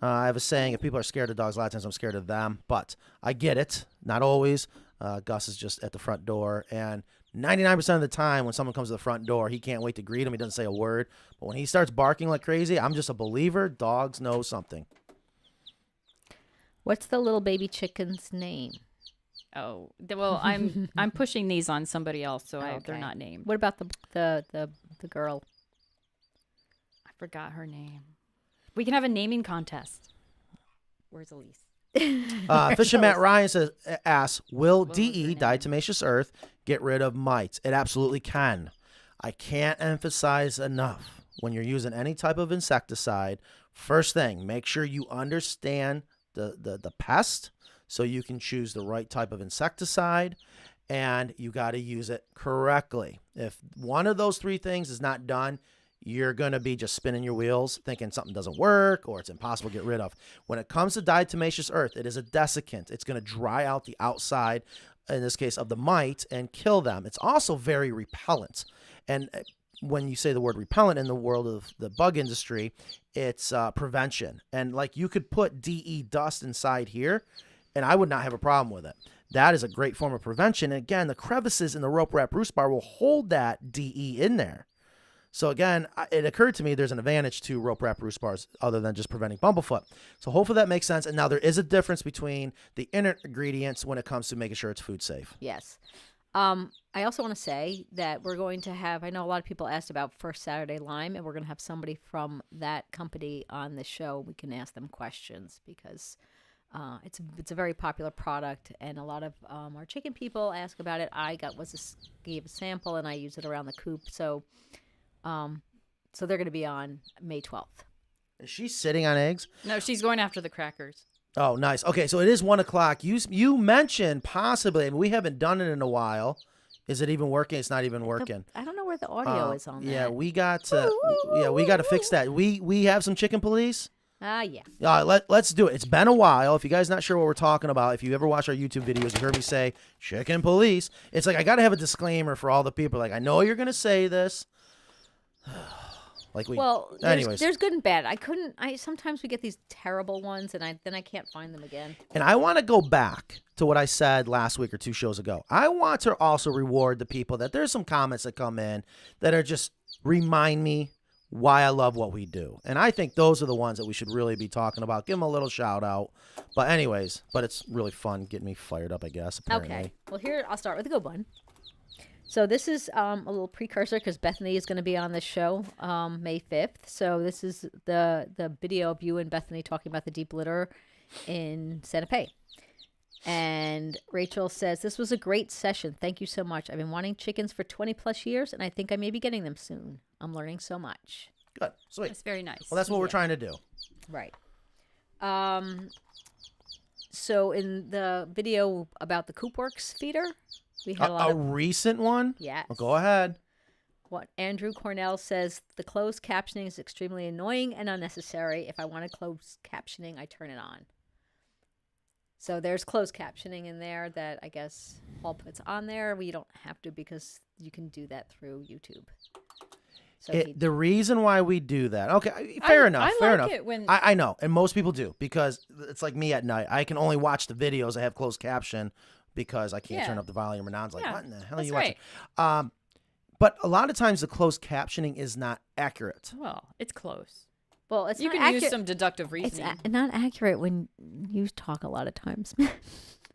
I have a saying, if people are scared of dogs, a lot of times I'm scared of them. But I get it. Not always. Gus is just at the front door. And 99% of the time when someone comes to the front door, he can't wait to greet him. He doesn't say a word. But when he starts barking like crazy, I'm just a believer. Dogs know something. What's the little baby chicken's name? Oh, well, I'm pushing these on somebody else, so they're Okay. not named. What about the girl? I forgot her name. We can have a naming contest. Where's Elise? Fisher Matt Ryan asks, will What was her DE, name? diatomaceous earth, get rid of mites? It absolutely can. I can't emphasize enough, when you're using any type of insecticide, first thing, make sure you understand the pest so you can choose the right type of insecticide, and you got to use it correctly. If one of those 3 things is not done, you're going to be just spinning your wheels thinking something doesn't work or it's impossible to get rid of. When it comes to diatomaceous earth, it is a desiccant. It's going to dry out the outside, in this case, of the mite and kill them. It's also very repellent. And when you say the word repellent in the world of the bug industry, it's prevention. And like you could put DE dust inside here, and I would not have a problem with it. That is a great form of prevention. And again, the crevices in the rope wrap roost bar will hold that DE in there. So again, it occurred to me there's an advantage to rope wrap roost bars other than just preventing bumblefoot. So hopefully that makes sense. And now there is a difference between the inner ingredients when it comes to making sure it's food safe. Yes. I also want to say that we're going to have, I know a lot of people asked about First Saturday Lime, and we're going to have somebody from that company on the show. We can ask them questions because it's a very popular product, and a lot of our chicken people ask about it. Gave a sample, and I use it around the coop. So they're going to be on May 12th. Is she sitting on eggs? No, she's going after the crackers. Oh, nice. Okay, so it is 1 o'clock. You mentioned possibly, and we haven't done it in a while. Is it even working? It's not even working. I don't know where the audio is on that. Yeah, we got to fix that. We have some chicken police. Yeah. Let's do it. It's been a while. If you guys not sure what we're talking about, if you ever watch our YouTube videos, you heard me say chicken police. It's like I got to have a disclaimer for all the people. Like, I know you're going to say this. Anyways, there's good and bad. Sometimes we get these terrible ones, and then I can't find them again. And I want to go back to what I said last week or 2 shows ago. I want to also reward the people that there's some comments that come in that are just remind me why I love what we do. And I think those are the ones that we should really be talking about. Give them a little shout out. But anyways, it's really fun getting me fired up, I guess, apparently. Okay. Well, here, I'll start with a good one. So this is a little precursor because Bethany is going to be on this show May 5th. So this is the video of you and Bethany talking about the deep litter in Santa Fe. And Rachel says, this was a great session. Thank you so much. I've been wanting chickens for 20 plus years, and I think I may be getting them soon. I'm learning so much. Good. Sweet. That's very nice. Well, that's what we're trying to do. Right. So in the video about the Coop Works feeder, we had a recent one? Yes. Well, go ahead. What Andrew Cornell says, the closed captioning is extremely annoying and unnecessary. If I want to close captioning, I turn it on. So there's closed captioning in there that I guess Paul puts on there. We don't have to because you can do that through YouTube. So the reason why we do that, okay, fair enough. It when I know, and most people do because it's like me at night. I can only watch the videos I have closed caption because I can't turn up the volume, and Don's like, what in the hell are you watching? But a lot of times the closed captioning is not accurate. Well, it's close. Well, you can use some deductive reasoning. It's not accurate when you talk a lot of times.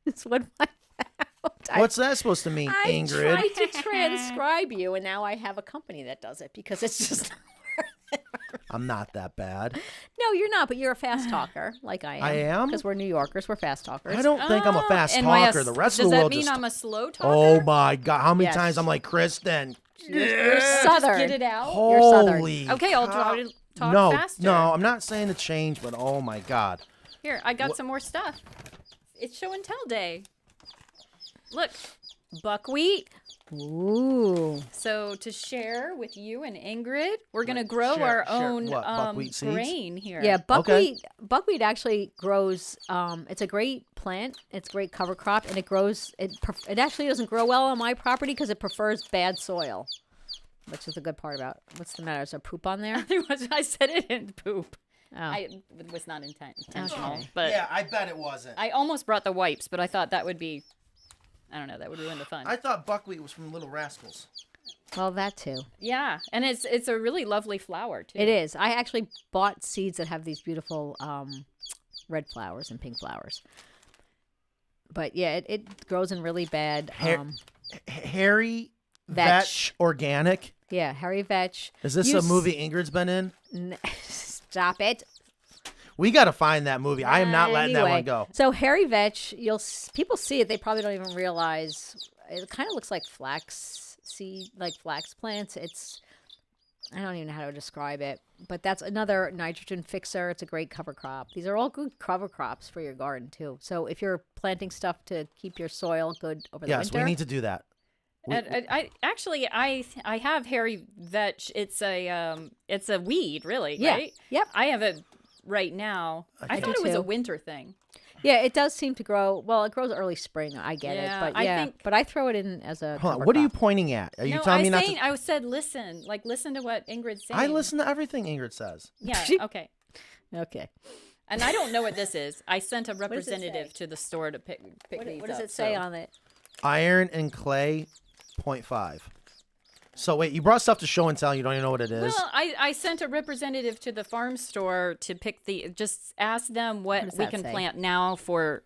It's what I found. What's that supposed to mean, Ingrid? I tried to transcribe you, and now I have a company that does it because it's just not worth it. I'm not that bad. No, you're not, but you're a fast talker like I am. I am? Because we're New Yorkers. We're fast talkers. I don't think I'm a fast talker. The rest of the world does that mean I'm a slow talker? Oh, my God. How many times I'm like, Kristen? You're Southern. Just get it out. You're Southern. Okay, I'll try to talk faster. No, I'm not saying to change, but oh, my God. Here, I got some more stuff. It's show and tell day. Look, buckwheat. Ooh. So to share with you and Ingrid, we're going to grow our own grain here. Yeah, buckwheat actually grows. It's a great plant. It's a great cover crop, and it grows. It actually doesn't grow well on my property because it prefers bad soil, which is the good part about. What's the matter? Is there poop on there? I said it didn't poop. Oh. It was not intentional. Okay. But yeah, I bet it wasn't. I almost brought the wipes, but I thought that would be. I don't know. That would ruin the fun. I thought buckwheat was from Little Rascals. Well, that too. Yeah, and it's a really lovely flower too. It is. I actually bought seeds that have these beautiful red flowers and pink flowers. But yeah, it grows in really bad. Hairy Vetch Organic. Yeah, Hairy Vetch. Is this a movie Ingrid's been in? Stop it. We got to find that movie. I am not letting that one go. So Hairy Vetch, people see it. They probably don't even realize. It kind of looks like flax seed, like flax plants. I don't even know how to describe it. But that's another nitrogen fixer. It's a great cover crop. These are all good cover crops for your garden, too. So if you're planting stuff to keep your soil good over the winter. Yes, we need to do that. I have hairy vetch. It's a weed, really, yeah. right? Yep. I have it right now. I thought it was a winter thing. Yeah, it does seem to grow. Well, it grows early spring. I get it, Yeah, but I but I throw it in as a. Hold on, cover what are you crop. pointing at? Are you No, telling me not saying, to? I said listen. Like, listen to what Ingrid's saying. I listen to everything Ingrid says. Yeah, okay. Okay. And I don't know what this is. I sent a does it representative say? to the store to pick What these does up, it say so- on it? Iron and clay, 0.5. So wait, you brought stuff to show and tell. You don't even know what it is. Well, I sent a representative to the farm store to pick just ask them what does we that can say? plant now for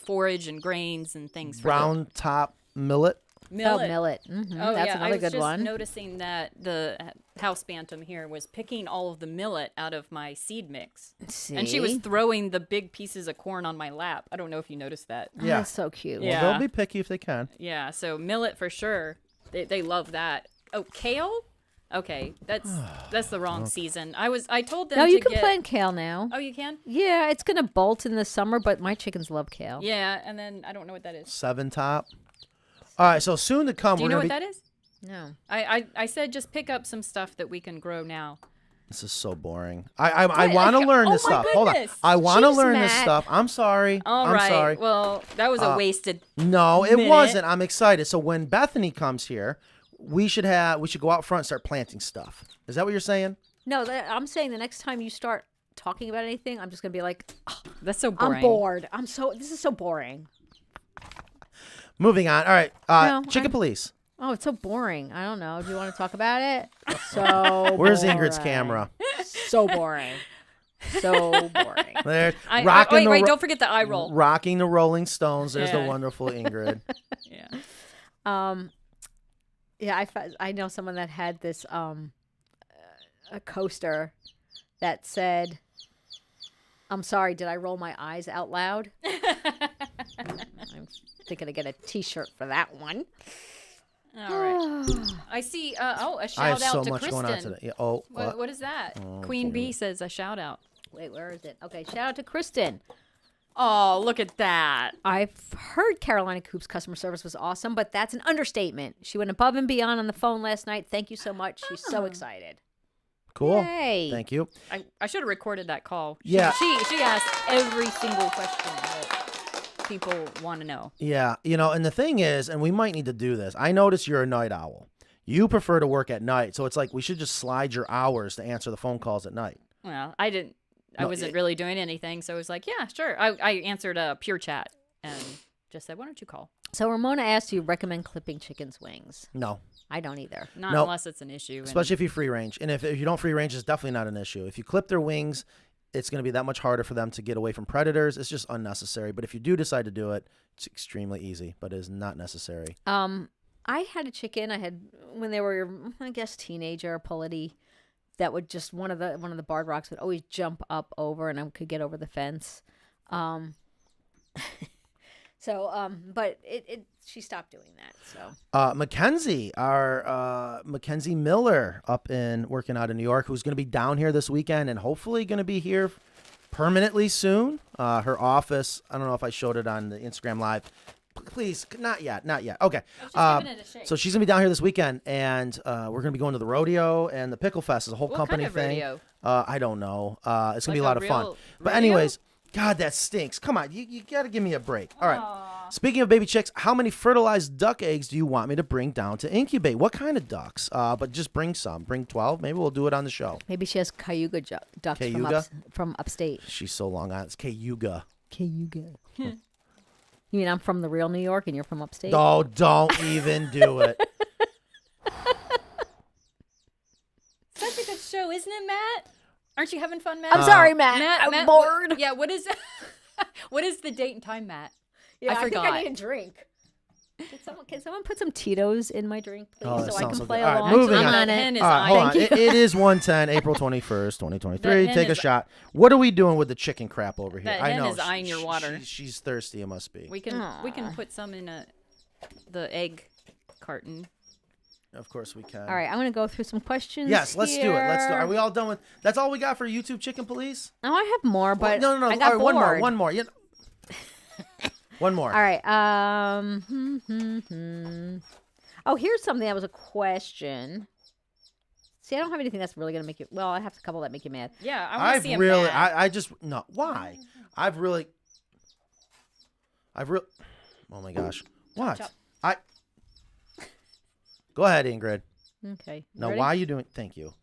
forage and grains and things. for Brown top millet. the millet. Oh, millet. Mm-hmm. Oh, That's yeah, another I was good just one. noticing that the house bantam here was picking all of the millet out of my seed mix. See? And she was throwing the big pieces of corn on my lap. I don't know if you noticed that. Oh, Yeah. that's so cute. Yeah. Well, they'll be picky if they can. Yeah, so millet for sure. They love that. Oh, kale? Okay, that's the wrong season. I told them No, to you can get... plant kale now. Oh, you can? Yeah, it's gonna bolt in the summer, but my chickens love kale. Yeah, and then I don't know what that is. 7 top. All right, so soon to come. Do you we're know gonna what be... that is? No. I said just pick up some stuff that we can grow now. This is so boring. I want to like- learn oh this my stuff. Hold on. goodness. I want to Jeez, learn this Matt. stuff. I'm sorry. All I'm right. sorry. Well, that was a wasted. No, it minute. wasn't. I'm excited. So when Bethany comes here, we should go out front and start planting stuff. Is that what you're saying? No, I'm saying the next time you start talking about anything, I'm just gonna be like, That's so boring. I'm bored. This is so boring. Moving on. All right. No, Chicken police. Oh, it's so boring. I don't know. Do you want to talk about it? So Where's boring. Ingrid's camera? So boring. So boring. There. Wait, don't forget the eye roll. Rocking the Rolling Stones. There's the Yeah. wonderful Ingrid. Yeah. Yeah, I know someone that had this a coaster that said, "I'm sorry, did I roll my eyes out loud?" I'm thinking to get a T-shirt for that one. All right. I see. A I shout have out so to much Kristen. going on today. Yeah, oh, What is that? Queen Bee says a shout out. Wait, where is it? Okay, shout out to Kristen. Oh, look at that. I've heard Carolina Coop's customer service was awesome, but that's an understatement. She went above and beyond on the phone last night. Thank you so much. She's so excited. cool. Yay. Thank you. I should have recorded that call. Yeah. She asked every single question that people want to know. Yeah, and the thing is, and we might need to do this. I notice you're a night owl. You prefer to work at night, so it's like we should just slide your hours to answer the phone calls at night. Well, I didn't. I No, wasn't really doing anything, so I was like, yeah, sure. I answered a pure chat and just said, why don't you call? So Ramona asked you recommend clipping chicken's wings. No, I don't either. Not No. unless it's an issue. and- especially if you free range. And if you don't free range, it's definitely not an issue. If you clip their wings, it's going to be that much harder for them to get away from predators. It's just unnecessary. But if you do decide to do it, it's extremely easy, but it is not necessary. I had a chicken. I had when they were, I guess, teenager, pullety, that would just one of the barred rocks would always jump up over, and I could get over the fence. But she stopped doing that. So Mackenzie, our Mackenzie Miller up in working out in New York, who's going to be down here this weekend and hopefully going to be here permanently soon. Her office, I don't know if I showed it on the Instagram Live. Please, not yet. Okay. So she's going to be down here this weekend, and we're going to be going to the rodeo and the Pickle Fest. It's a whole What company kind of thing. rodeo? I don't know. It's going to be a Like lot a of fun. real But rodeo? anyways, God, that stinks. Come on, you got to give me a break. All right. Speaking of baby chicks, how many fertilized duck eggs do you want me to bring down to incubate? What kind of ducks? But just bring some. Bring 12. Maybe we'll do it on the show. maybe she has Cayuga ducks Cayuga? from upstate. She's so long on it. It's Cayuga. Cayuga. You mean I'm from the real New York and you're from upstate? Oh, don't even do it. Such a good show, isn't it, Matt? Aren't you having fun, Matt? I'm sorry, Matt. I'm Matt, bored. Yeah, what is what is the date and time, Matt? Yeah, I forgot. think I need a drink. Can someone put some Tito's in my drink, please, Oh, that so I sounds can so play good. All right, along? moving I'm on. on Hen it. is All right, eyeing- hold on. It is 110, April 21st, 2023. That Take hen a is- shot. What are we doing with the chicken crap over here? That I hen know. is eyeing your water. She's thirsty, it must be. We can put some in the egg carton. Of course we can. All right, I'm going to go through some questions. Yes, let's do it. Let's do it. here. Are we all done with... That's all we got for YouTube Chicken Police? Oh, I have more, but no. I got All right, bored. one more. Yeah. One more. All right. Oh, here's something that was a question. See, I don't have anything that's really gonna make you. Well, I have a couple that make you mad. Yeah, I want to see him really... mad. I just... No. Why? I've really... Oh my gosh. What? chop. Go ahead, Ingrid. Okay. Now, ready? why are you doing? Thank you.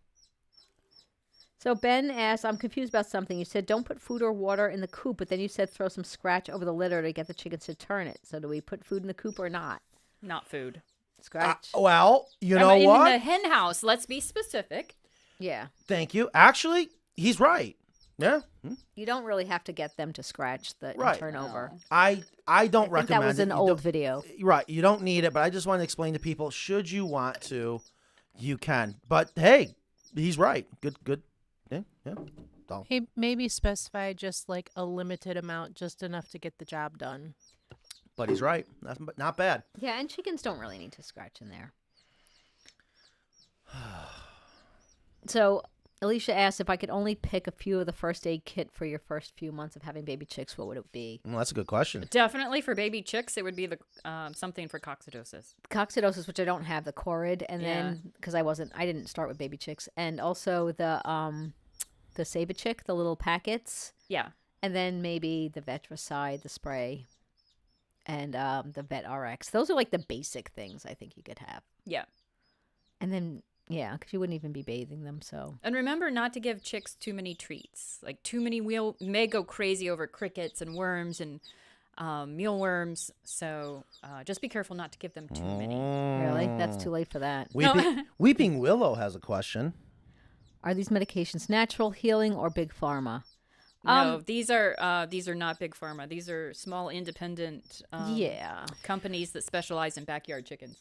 So Ben asked, I'm confused about something. You said don't put food or water in the coop, but then you said throw some scratch over the litter to get the chickens to turn it. So do we put food in the coop or not? Not food. Scratch? Well, you know in what? the hen house, let's be specific. Yeah. Thank you. Actually, he's right. Yeah. You don't really have to get them to scratch the Right. and turn over. I don't I think recommend that was it. an You old don't- video. Right. You don't need it, but I just want to explain to people, should you want to, you can. But hey, he's right. Good. Yeah. Don't. Hey, maybe specify just like a limited amount, just enough to get the job done. But he's right. That's not bad. Yeah, and chickens don't really need to scratch in there. So Alicia asked if I could only pick a few of the first aid kit for your first few months of having baby chicks, what would it be? Well, that's a good question. Definitely for baby chicks, it would be the something for coccidosis. Coccidosis, which I don't have, the Corid, and then because I didn't start with baby chicks, and also the Save-A-Chick, the little packets, Yeah. and then maybe the Vetricide, the spray, and the Vet RX. Those are like the basic things I think you could have. Yeah. And then yeah, because you wouldn't even be bathing them, so. And remember not to give chicks too many treats. Like too many may go crazy over crickets and worms and mealworms. So just be careful not to give them too many. Really? That's too late for that. Weeping Willow has a question. Are these medications natural, healing, or big pharma? No, these are not big pharma. These are small independent companies that specialize in backyard chickens.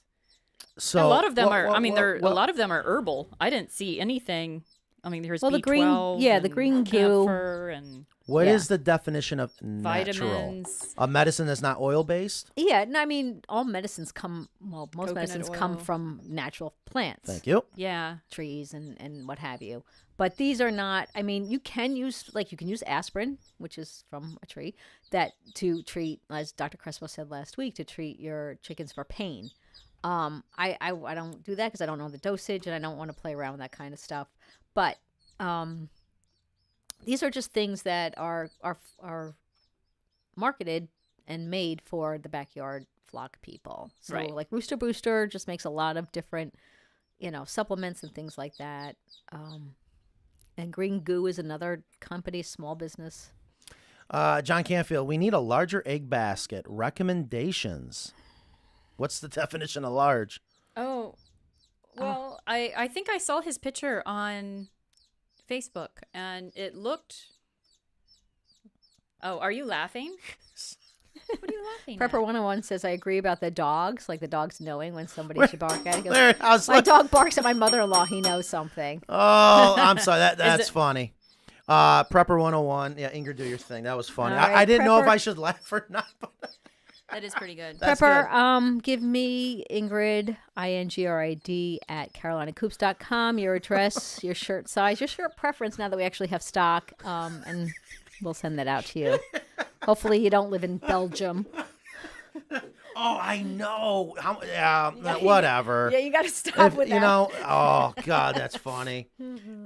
So a lot of them a lot of them are herbal. I didn't see anything. I mean, there's the green, B12 the green goo. camphor and What is the definition of natural? vitamins. A medicine that's not oil based? Yeah, no, I mean, all medicines come, most Coconut medicines come oil. from natural plants. Thank you. Yeah. Trees and what have you. But these are not, I mean, you can use aspirin, which is from a tree, to treat, as Dr. Crespo said last week, to treat your chickens for pain. I don't do that because I don't know the dosage and I don't want to play around with that kind of stuff. But these are just things that are marketed and made for the backyard flock people. So Right. like Rooster Booster just makes a lot of different, supplements and things like that. And Green Goo is another company, small business. John Canfield, we need a larger egg basket. Recommendations. What's the definition of large? Oh, well, I think I saw his picture on Facebook, and it looked. Oh, are you laughing? What are you laughing Prepper at? 101 says, I agree about the dogs, like the dogs knowing when somebody should bark at it. He goes, There, I was my dog barks at my mother-in-law. He knows something. Oh, I'm sorry. That's it- funny. Prepper 101. Yeah, Ingrid, do your thing. That was funny. All right, I didn't know if Prepper. I should laugh or not. That is pretty good. That's Prepper, give me Ingrid, INGRID, at carolinacoops.com, your address, your shirt size, your shirt preference now that we actually have stock, and we'll send that out to you. Hopefully you don't live in Belgium. Oh, I know. Whatever. Yeah, you got to stop with that. Oh, God, that's funny.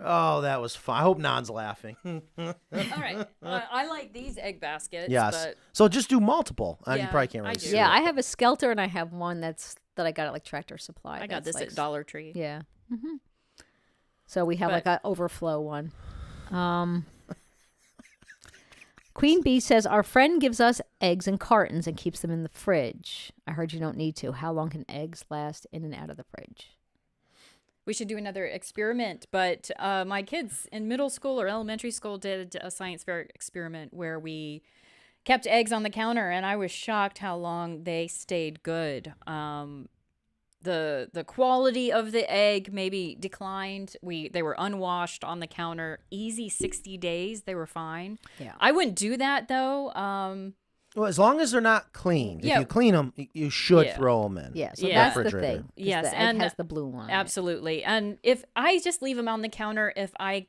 Oh, that was fun. I hope Non's laughing. All right. I like these egg baskets. Yes. But So just do multiple. You Yeah, probably can't I really do. see Yeah, it. I have a Skelter and I have one that I got at like Tractor Supply. I got that's this like, at Dollar Tree. Yeah. So we have But- like an overflow one. Queen Bee says, our friend gives us eggs in cartons and keeps them in the fridge. I heard you don't need to. How long can eggs last in and out of the fridge? We should do another experiment, but my kids in middle school or elementary school did a science fair experiment where we kept eggs on the counter, and I was shocked how long they stayed good. The quality of the egg maybe declined. They were unwashed on the counter. Easy 60 days, they were fine. Yeah. I wouldn't do that though. Well, as long as they're not cleaned. Yeah. If you clean them, you should Yeah. throw them in. Yeah, so Yeah. that's the Refrigerator. thing. is Yes, the egg and has the blue one. Absolutely. And if I just leave them on the counter, if I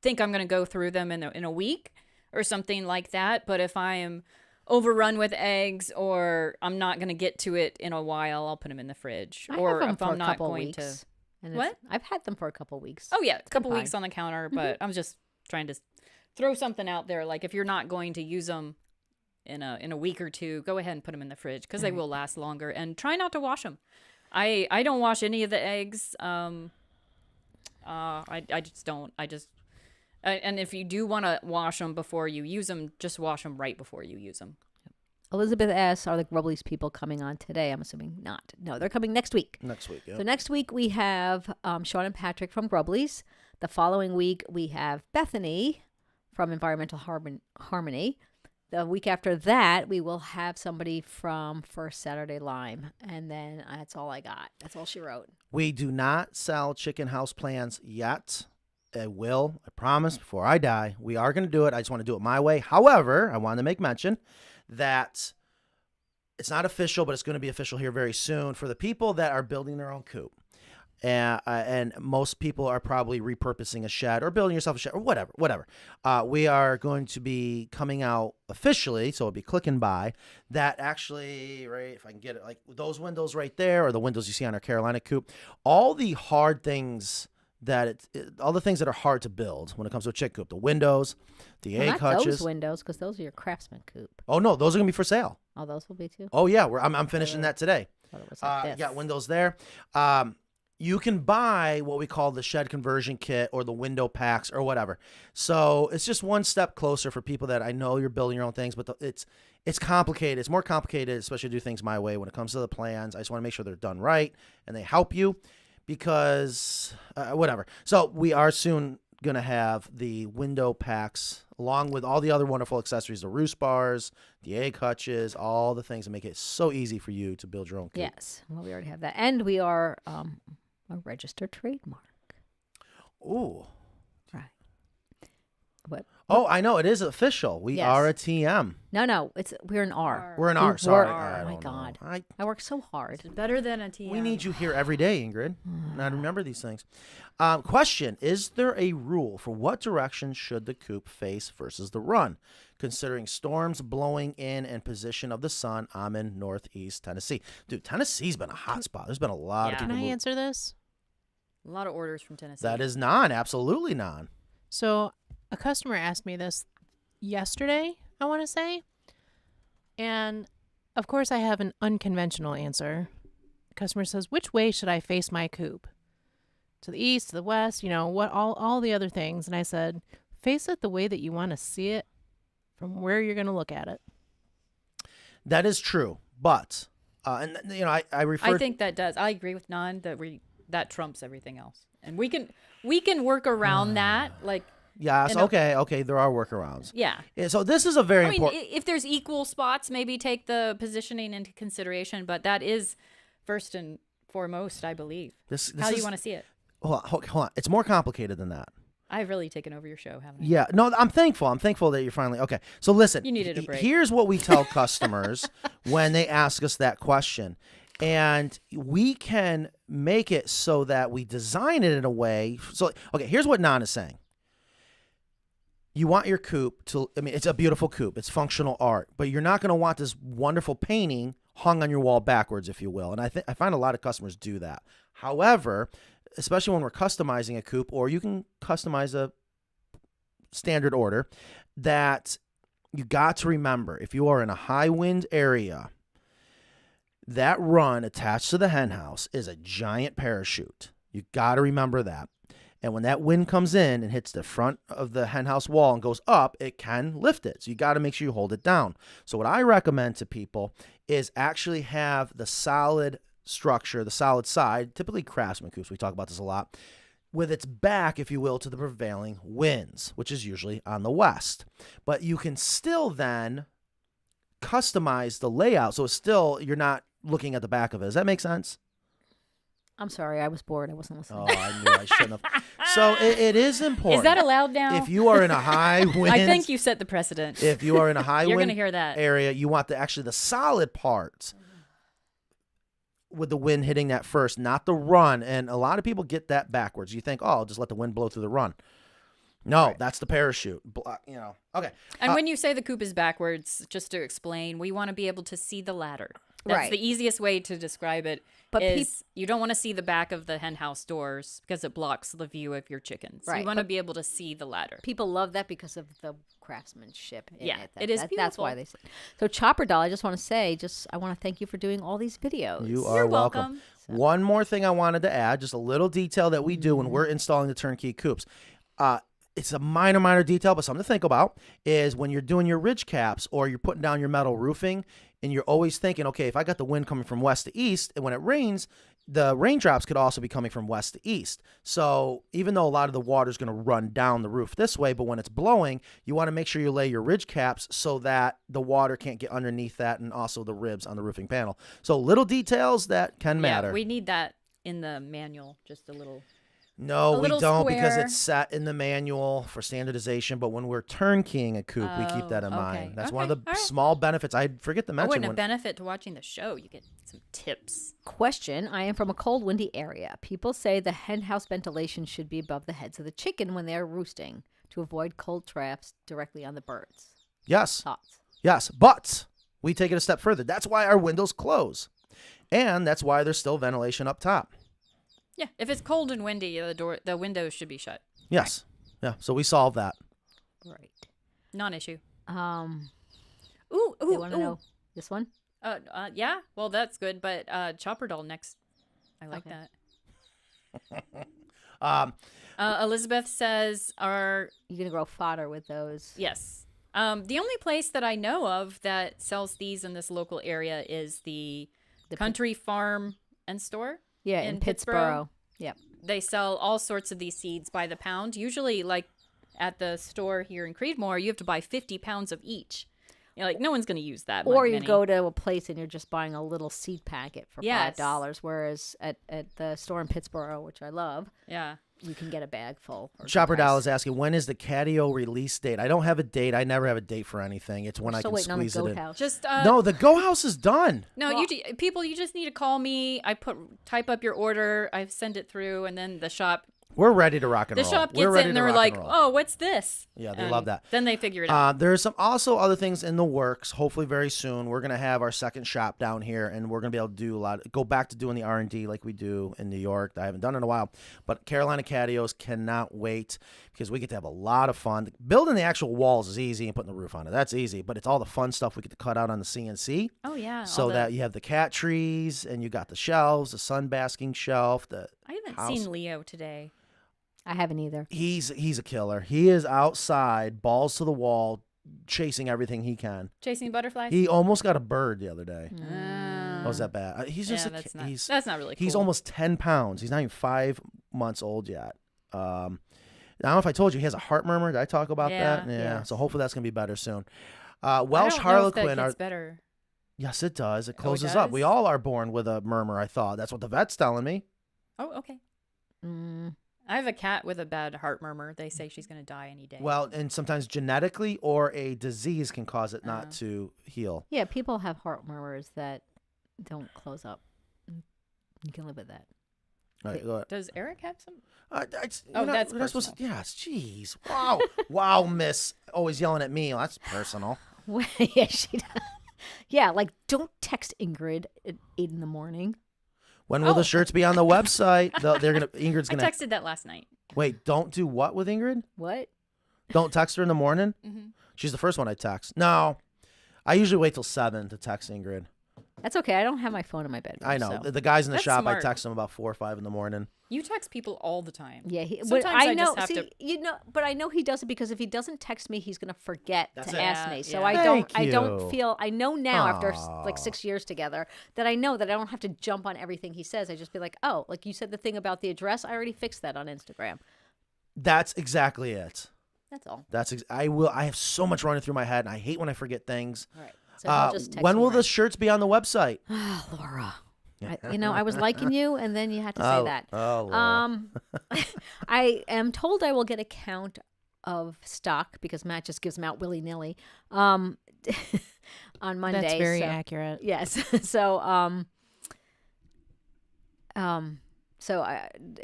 think I'm going to go through them in a week or something like that, but if I am overrun with eggs or I'm not going to get to it in a while, I'll put them in the fridge. I or have them if for I'm a not couple going weeks. to. And What? I've had them for a couple weeks. Oh yeah, a couple fine. weeks on the counter, but I'm just trying to throw something out there. Like if you're not going to use them in a week or two, go ahead and put them in the fridge because they will last longer. And try not to wash them. I don't wash any of the eggs. I just don't. And if you do want to wash them before you use them, just wash them right before you use them. Elizabeth asks, are the Grubblies people coming on today? I'm assuming not. No, they're coming next week. Next week, yeah. So next week we have Sean and Patrick from Grubblies. The following week we have Bethany from Environmental Harmony. The week after that, we will have somebody from First Saturday Lime. And then that's all I got. That's all she wrote. We do not sell chicken house plans yet. I will. I promise before I die. We are going to do it. I just want to do it my way. However, I want to make mention that it's not official, but it's going to be official here very soon for the people that are building their own coop. And most people are probably repurposing a shed or building yourself a shed or whatever. We are going to be coming out officially, so it'll be clicking by, that actually, right, if I can get it, like those windows right there or the windows you see on our Carolina coop, all the hard things all the things that are hard to build when it comes to a chick coop, the windows, the egg hutches. Those windows, because those are your Craftsman coop. Oh, no, those are going to be for sale. Oh, those will be too? Oh, yeah, I'm finishing that today. Thought it was like this. You got windows there. You can buy what we call the shed conversion kit or the window packs or whatever. So it's just one step closer for people that I know you're building your own things, but it's complicated. It's more complicated, especially to do things my way when it comes to the plans. I just want to make sure they're done right and they help you because whatever. So we are soon going to have the window packs along with all the other wonderful accessories, the roost bars, the egg hutches, all the things that make it so easy for you to build your own coop. Yes. Well, we already have that. And we are a registered trademark. Ooh. Right. What? Oh, I know. It is official. We Yes. are a TM. No. We're an R. We're an We R. Sorry. were- I Oh, my don't know. God. I I work so hard. It's better than a TM. We need you here every day, Ingrid. And I remember these things. Question: is there a rule for what direction should the coop face versus the run, considering storms blowing in and position of the sun? I'm in Northeast Tennessee. Dude, Tennessee's been a hot spot. There's been a lot of Yeah. Can people. I answer this? A lot of orders from Tennessee. That is non, absolutely non. So a customer asked me this yesterday, I want to say. And of course I have an unconventional answer. The customer says, which way should I face my coop? To the east, to the west, what all the other things. And I said, face it the way that you want to see it from where you're going to look at it. That is true. But, and I refer I think that does. I agree with Nan that trumps everything else. And we can work around that. Like, yes, and okay, there are workarounds. yeah. Yeah, so this is a very I mean, important. if there's equal spots, maybe take the positioning into consideration. But that is first and foremost, I believe. This How do you is- want to see it? Hold on. It's more complicated than that. I've really taken over your show, haven't I? Yeah, no, I'm thankful. I'm thankful that you're finally okay. So listen, You needed a break. Here's what we tell customers when they ask us that question, and we can make it so that we design it in a way. So, okay, here's what Nan is saying. You want your coop to. I mean, it's a beautiful coop. It's functional art, but you're not going to want this wonderful painting hung on your wall backwards, if you will. And I find a lot of customers do that. However, especially when we're customizing a coop, or you can customize a standard order, that you got to remember, if you are in a high wind area, that run attached to the hen house is a giant parachute. You got to remember that. And when that wind comes in and hits the front of the hen house wall and goes up, it can lift it. So you got to make sure you hold it down. So what I recommend to people is actually have the solid structure, the solid side, typically Craftsman coops, we talk about this a lot, with its back, if you will, to the prevailing winds, which is usually on the west. But you can still then customize the layout, so it's still, you're not looking at the back of it. Does that make sense? I'm sorry, I was bored. I wasn't listening. Oh, I knew I shouldn't have. So it is important. Is that allowed now? If you are in a high wind, I think you set the precedent. if you are in a high You're wind gonna hear that. area, you want the solid part with the wind hitting that first, not the run. And a lot of people get that backwards. You think, oh, I'll just let the wind blow through the run. No, that's the parachute. Okay. And when you say the coop is backwards, just to explain, we want to be able to see the ladder. That's Right. the easiest way to describe it. But Is you don't want to see the back of the hen house doors because it blocks the view of your chickens. Right, You want to be able to see the ladder. People love that because of the craftsmanship in Yeah, it. it is That's why beautiful. they say. So Chopper Doll, I just want to say, I want to thank you for doing all these videos. You are You're welcome. welcome. One more thing I wanted to add, just a little detail that we do when we're installing the turnkey coops. It's a minor detail, but something to think about is when you're doing your ridge caps or you're putting down your metal roofing and you're always thinking, okay, if I got the wind coming from west to east and when it rains, the raindrops could also be coming from west to east. So even though a lot of the water is going to run down the roof this way, but when it's blowing, you want to make sure you lay your ridge caps so that the water can't get underneath that and also the ribs on the roofing panel. So little details that can matter. Yeah, we need that in the manual, just a little. No, A we little don't because square. it's set in the manual for standardization. But when we're turnkeying a coop, we keep that in Oh, mind. okay. That's one of Okay, the all right. small benefits. I forget to Oh, mention and a when. benefit to watching the show, you get some tips. Question: I am from a cold, windy area. People say the hen house ventilation should be above the heads of the chicken when they are roosting to avoid cold traps directly on the birds. Yes, Thoughts? yes, but we take it a step further. That's why our windows close, and that's why there's still ventilation up top. Yeah, if it's cold and windy, the windows should be shut. Yes, yeah. So we solved that. Right. Non-issue. They Ooh, want to know this one. yeah. Well, that's good. But Chopper Doll next. I like Okay. that. Elizabeth says, "Are You're gonna grow fodder with those. yes." The only place that I know of that sells these in this local area is the Country Farm and Store. Yeah, in Pittsburgh. Yep. They sell all sorts of these seeds by the pound. Usually, like at the store here in Creedmoor, you have to buy 50 pounds of each. You're like, no one's going to use that. Or you many. go to a place and you're just buying a little seed packet for Yes. $5, whereas at the store in Pittsburgh, which I love, Yeah. you can get a bag full. for Chopper good price. Doll is asking, when is the catio release date? I don't have a date. I never have a date for anything. It's when We're I still can waiting on the squeeze it goat in. house. Just No, the Go House is done. no, people, you just need to call me. Type up your order. I send it through, and then the shop We're ready to rock and The roll. shop We're gets ready it and to they're rock like, and roll. "Oh, what's this?" Yeah, they And love that. Then they figure it out. There's some also other things in the works. Hopefully, very soon, we're gonna have our second shop down here, and we're gonna be able to do go back to doing the R&D like we do in New York. That I haven't done in a while, but Carolina Catios cannot wait because we get to have a lot of fun. Building the actual walls is easy, and putting the roof on it, that's easy. But it's all the fun stuff we get to cut out on the CNC. Oh yeah. So that you have the cat trees, and you got the shelves, the sun basking shelf. I haven't house. seen Leo today. I haven't either. He's a killer. He is outside, balls to the wall, chasing everything he can. Chasing butterflies. He almost got a bird the other day. Oh, Was that bad? He's just that's not really cool. he's almost 10 pounds. He's not even 5 months old yet. I don't know if I told you he has a heart murmur. Did I talk about that? Yeah. Yeah. So hopefully that's gonna be better soon. Welsh I don't know if that Harlequin gets better. Yes, it does. It Oh, it closes up. does? We all are born with a murmur. I thought that's what the vet's telling me. Oh, okay. Mm. I have a cat with a bad heart murmur. They say she's going to die any day. Well, and sometimes genetically or a disease can cause it not Oh. to heal. Yeah, people have heart murmurs that don't close up. You can live with that. All right, go ahead. Does Eric have some? That's that's supposed to, yes, jeez. Wow. Wow, miss. Always yelling at me. Well, that's personal. Yeah, she does. Yeah, like don't text Ingrid at 8 in the morning. When will the shirts be on the website? Ingrid's I gonna texted that last night. wait. Don't do what with Ingrid? What? Don't text her in the morning. Mm-hmm. She's the first one I text. No, I usually wait till 7 to text Ingrid. That's okay. I don't have my phone in my bedroom. I know so. the guys in the That's shop. smart. I text them about 4 or 5 in the morning. You text people all the time. Yeah, Sometimes I know. just have See, to- you know, but I know he does it because if he doesn't text me, he's gonna forget That's to it. ask Yeah, me. So yeah. I don't. Thank I you. don't feel. I know now after Aw. like 6 years together that I know that I don't have to jump on everything he says. I just be like, oh, like you said the thing about the address. I already fixed that on Instagram. That's exactly it. That's all. I have so much running through my head, and I hate when I forget things. All right. So he'll just text When me will right. the shirts be on the website? Laura? I was liking you, and then you had to say that. Oh, Laura. I am told I will get a count of stock because Matt just gives them out willy nilly. On Monday. That's very so- accurate. Yes. So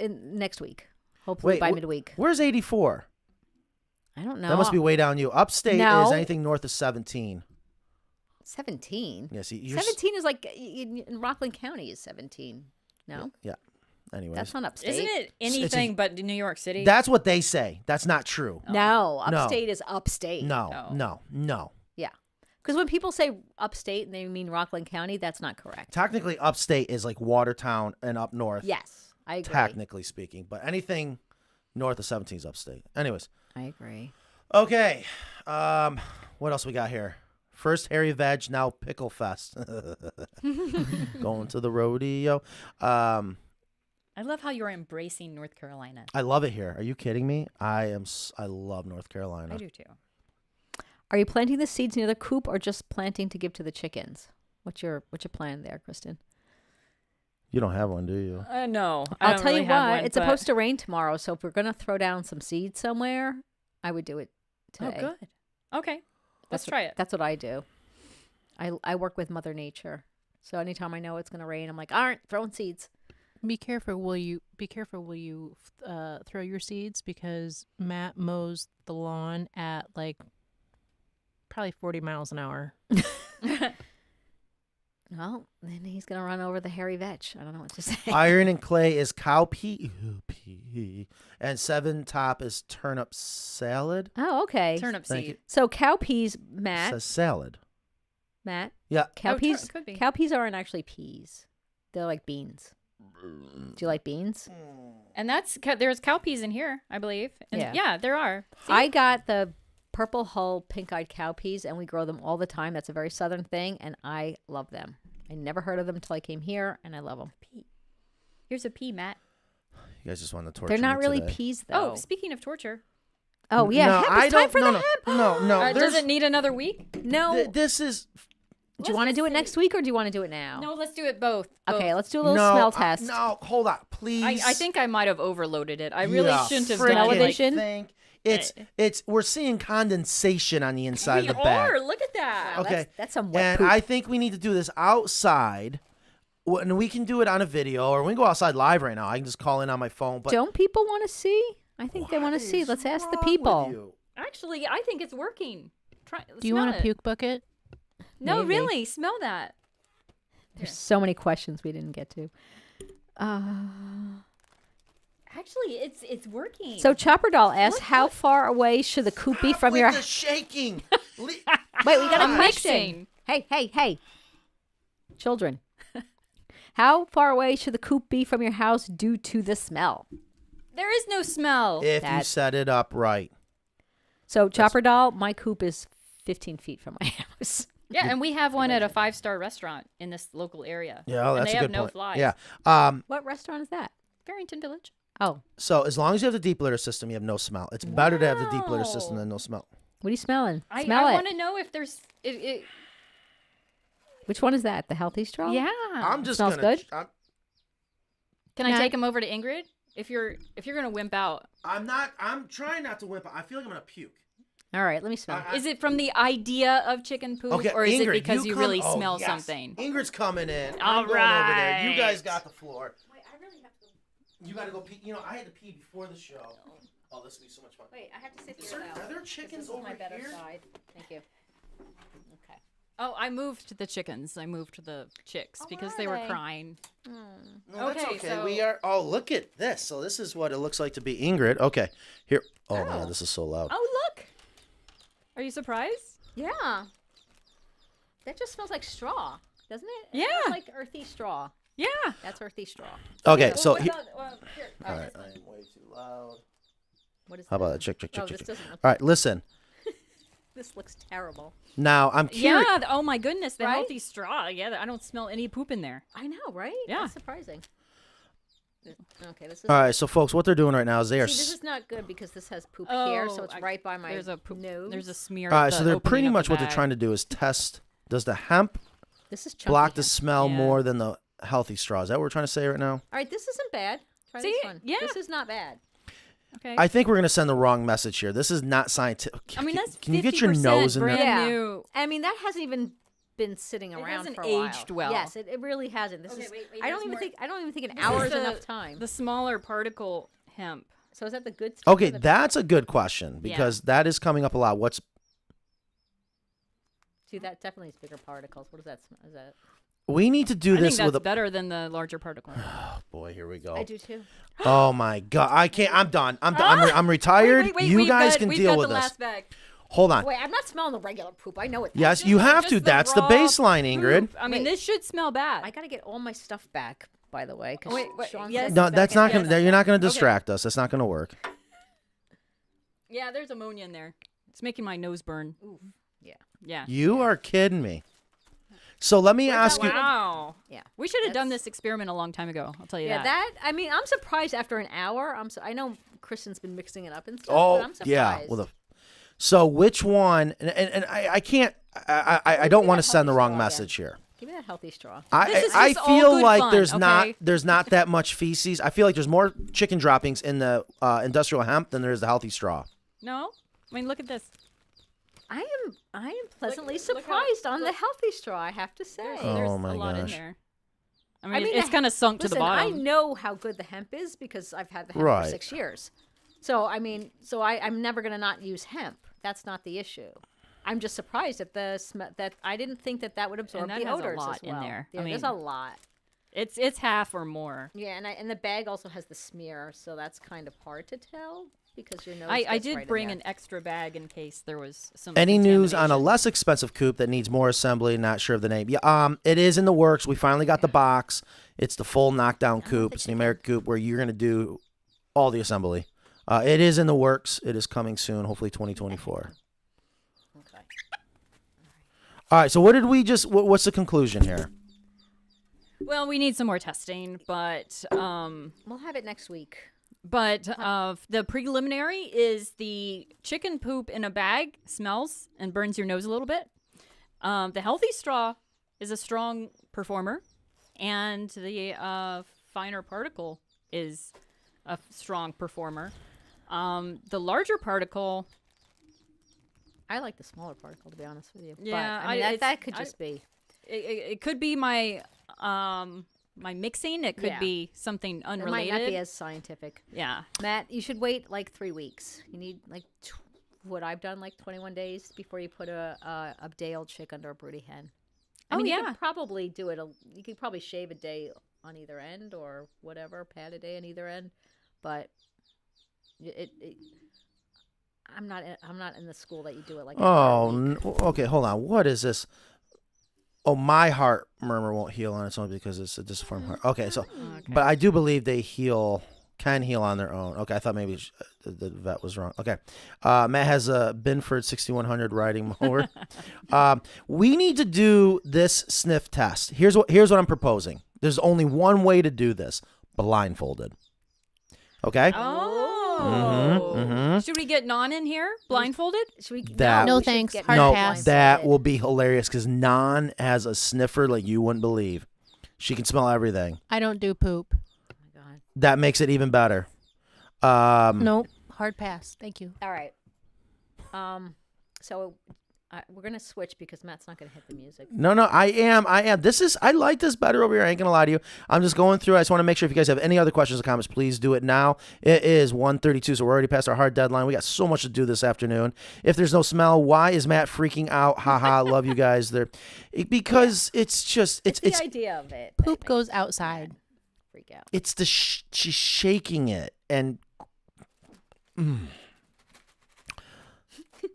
next week, hopefully Wait, by midweek. Where's 84? I don't know. That must be way down you. Upstate No. is anything north of 17. 17. Yeah, see, you're 17 is like in Rockland County is 17. No, Yeah. Anyways, that's not upstate. Isn't it anything but New York City? that's what they say. That's not true. No, No. upstate is upstate. No. Yeah, because when people say upstate and they mean Rockland County, that's not correct. Technically, upstate is like Watertown and up north. Yes, I agree. Technically speaking, but anything north of 17 is upstate. Anyways, I agree. okay. What else we got here? First hairy veg, now pickle fest. Going to the rodeo. I love how you're embracing North Carolina. I love it here. Are you kidding me? I love North Carolina. I do too. Are you planting the seeds near the coop or just planting to give to the chickens? What's your plan there, Kristen? You don't have one, do you? No. I'll tell you what. It's supposed to rain tomorrow, so if we're gonna throw down some seeds somewhere, I would do it today. Oh, good. Okay. Let's That's try what- it. That's what I do. I work with Mother Nature, so anytime I know it's gonna rain, I'm like, all right, throwing seeds. Be careful. Will you throw your seeds, because Matt mows the lawn at like probably 40 miles an hour. Well, then he's gonna run over the hairy veg. I don't know what to say. Iron and clay is cowpea, and 7 top is turnip salad. Oh, okay. Turnip Thank seed. you. So cowpeas, It Matt. says salad. Matt. Yeah. Cowpeas. could be. Cowpeas aren't actually peas. They're like beans. Do you like beans? And there's cowpeas in here, I believe. And Yeah. there are. See? I got the purple hull pink-eyed cowpeas, and we grow them all the time. That's a very southern thing, and I love them. I never heard of them until I came here, and I love them. Here's a pea, Matt. You guys just want to torture They're not me really today. peas, though. Oh, speaking of torture. Oh, yeah. No, hemp. I It's time don't- for no, the no. hemp. No, Does there's- it need another week? No. This is Do you want to do it next week, or do you want to do it now? No, let's do it both. Okay, Both. let's do a little no, smell test. No, hold on, please. I think I might have overloaded it. I really shouldn't have freaking done it. Television? Think it's we're seeing condensation on the inside of the bag. Look at that. Wow, Okay, that's some wet and poop. I think we need to do this outside. And we can do it on a video, or we can go outside live right now. I can just call in on my phone. But Don't people want to see? I think they want to see. Let's ask the people. Actually, I think it's working. Do you want a puke bucket? No, Maybe. really. Smell that. There's so many questions we didn't get to. Actually, it's working. So Chopper Doll asks, how far away should the coop be from your... the shaking. Wait, we got a I'm question. mixing. Hey. Children. How far away should the coop be from your house due to the smell? There is no smell. If you set it up right. So Chopper Doll, my coop is 15 feet from my house. Yeah, and we have one at a 5-star restaurant in this local area. Yeah, and that's they a have good no point. flies. Yeah. What restaurant is that? Farrington Village. Oh, So as long as you have the deep litter system, you have no smell. It's better to have the deep litter system Wow. than no smell. what are you smelling? I Smell it. want to know if there's. Which one is that? The Healthistraw? Yeah. I'm just Smells gonna. good? Can I Matt? take him over to Ingrid? If you're gonna wimp out, I'm not. I'm trying not to whip. I feel like I'm gonna puke. All right, let me smell. is it from the idea of chicken poop, Okay, or is Ingrid, it because you come- really oh, smell yes. something? Ingrid's coming in. All I'm going over there. You right. guys got the floor. Wait, I really have to go. You gotta go pee. You know, I had to pee before the show. Oh, this will be so much fun. Wait, I have to sit Is there, are there chickens over here? side. Thank you. Okay. Oh, I moved the chickens. I moved the chicks because they were they? crying. No, that's Okay, okay. so- We are. Oh, look at this. So this is what it looks like to be Ingrid. Okay, here. Oh my God, this is so loud. Oh, look! Are you surprised? Yeah. That just smells like straw, doesn't it? Yeah. It smells like earthy straw. Yeah. That's earthy straw. Okay, so What he, about, here. all right, I am way too loud. What is How about this? that? Check. Oh, this doesn't look. All right, listen. This looks terrible. Now I'm curious. Yeah. Oh my goodness, the Right? healthy straw. Yeah, I don't smell any poop in there. I know, right? Yeah. That's surprising. Okay, this is. All right, so folks, what they're doing right now is they are. See, this is not good because this has poop here, so it's right by my there's a poop, nose. There's a smear. All of right, the so they're opening pretty of much the what they're bag. trying to do is test. Does the hemp This is chunky block the hemp. smell Yeah. more than the healthy straw? Is that what we're trying to say right now? All right, this isn't bad. Try See? this one. Yeah. This is not bad. Okay. I think we're gonna send the wrong message here. This is not scientific. I mean, that's Can you get your nose in brand there? Yeah. new. I mean, that hasn't even been sitting around hasn't for a while. aged well. Yes, it really hasn't. This Okay, is. wait, I there's don't even more. think. I don't even think an This hour is is the- enough time. The smaller particle hemp. So is that the good stuff? Okay, that's a good question because that is coming up a lot. See, that definitely is bigger particles. What does that smell? Is that? We need to do I this think that's with better than the larger particle. Oh boy, here we go. I do too. Oh my God, I can't. I'm done. I'm retired. Wait, you guys can we've deal got with the this. last bag. Hold on. Wait, I'm not smelling the regular poop. I know it. Yes, you have to. Just That's the raw baseline, Ingrid. poop. I mean, Wait. this should smell bad. I gotta get all my stuff back, by the way. 'Cause Wait, Sean yes. said No, it's that's back not in- gonna. You're not gonna distract us. That's not gonna work. Yeah, there's ammonia in there. It's making my nose burn. Oof. Yeah. Yeah. You are kidding me. So let me ask you. Wow. Yeah. We should have done That's- this experiment a long time ago. I'll tell you Yeah, that. I mean, I'm surprised after an hour. I know Kristen's been mixing it up and stuff. Oh but I'm surprised. yeah. Well, so which one? And I can't. I don't want to send the wrong message here. Give me that healthy straw. This is I just all feel good like fun, there's not that much feces. I feel like there's more chicken droppings in the industrial hemp than there is the healthy straw. No? I mean, look at this. I am pleasantly look how- surprised on the look. healthy straw. I have to say. There's Oh my a lot in gosh. there. I mean, the it's he- kind of sunk to the Listen, I bottom. know how good the hemp is because I've had the hemp Right. for 6 years. So I mean, I'm never gonna not use hemp. That's not the issue. I'm just surprised at the that I didn't think that would absorb that the has a odors lot as in well. there. I There's mean- a lot. It's half or more. Yeah, and the bag also has the smear, so that's kind of hard to tell because your nose. I gets did right in bring there. an extra bag in case there was some. Any news on a contamination. less expensive coupe that needs more assembly? Not sure of the name. Yeah, it is in the works. We finally got the box. It's the full knockdown coupe. It's the American coupe where you're gonna do all the assembly. It is in the works. It is coming soon. Hopefully 2024. Okay. All right. So what did we just? What's the conclusion here? Well, we need some more testing, but We'll have it next week. the preliminary is the chicken poop in a bag smells and burns your nose a little bit. The healthy straw is a strong performer, and the finer particle is a strong performer. The larger particle, I like the smaller particle, to be honest with you. Yeah, but, I mean, that could I- just be. it could be my my mixing. It could Yeah. be something It might unrelated. not be as scientific. Yeah. Matt, you should wait like 3 weeks. You need like what I've done, like 21 days before you put a day-old chick under a broody hen. I Oh, mean, you yeah. could probably do it. You could probably shave a day on either end or whatever, pat a day on either end, but I'm not in the school that you do it like. Oh, every week. okay. Hold on. What is this? Oh, my heart murmur won't heal on its own because it's a disformed heart. Okay, so, but I do believe they can heal on their own. Okay, I thought maybe the vet was wrong. Okay, Matt has a Binford 6100 riding mower. We need to do this sniff test. Here's what I'm proposing. There's only one way to do this: blindfolded. Okay. Oh. Should we get Non in here, blindfolded? Should we, That- No, we should thanks. get Hard No, pass. that will be hilarious because Non has a sniffer like you wouldn't believe. She can smell everything. I don't do poop. Oh my God. That makes it even better. Nope. Hard pass. Thank you. All right. So we're gonna switch because Matt's not gonna hit the music. No, I am. I like this better over here. I ain't gonna lie to you. I'm just going through. I just want to make sure if you guys have any other questions or comments, please do it now. It is 1:32, so we're already past our hard deadline. We got so much to do this afternoon. If there's no smell, why is Matt freaking out? Haha, love you guys. Because it's just It's the idea of it. that Poop makes goes Matt outside. Freak out. it's the she's shaking it and.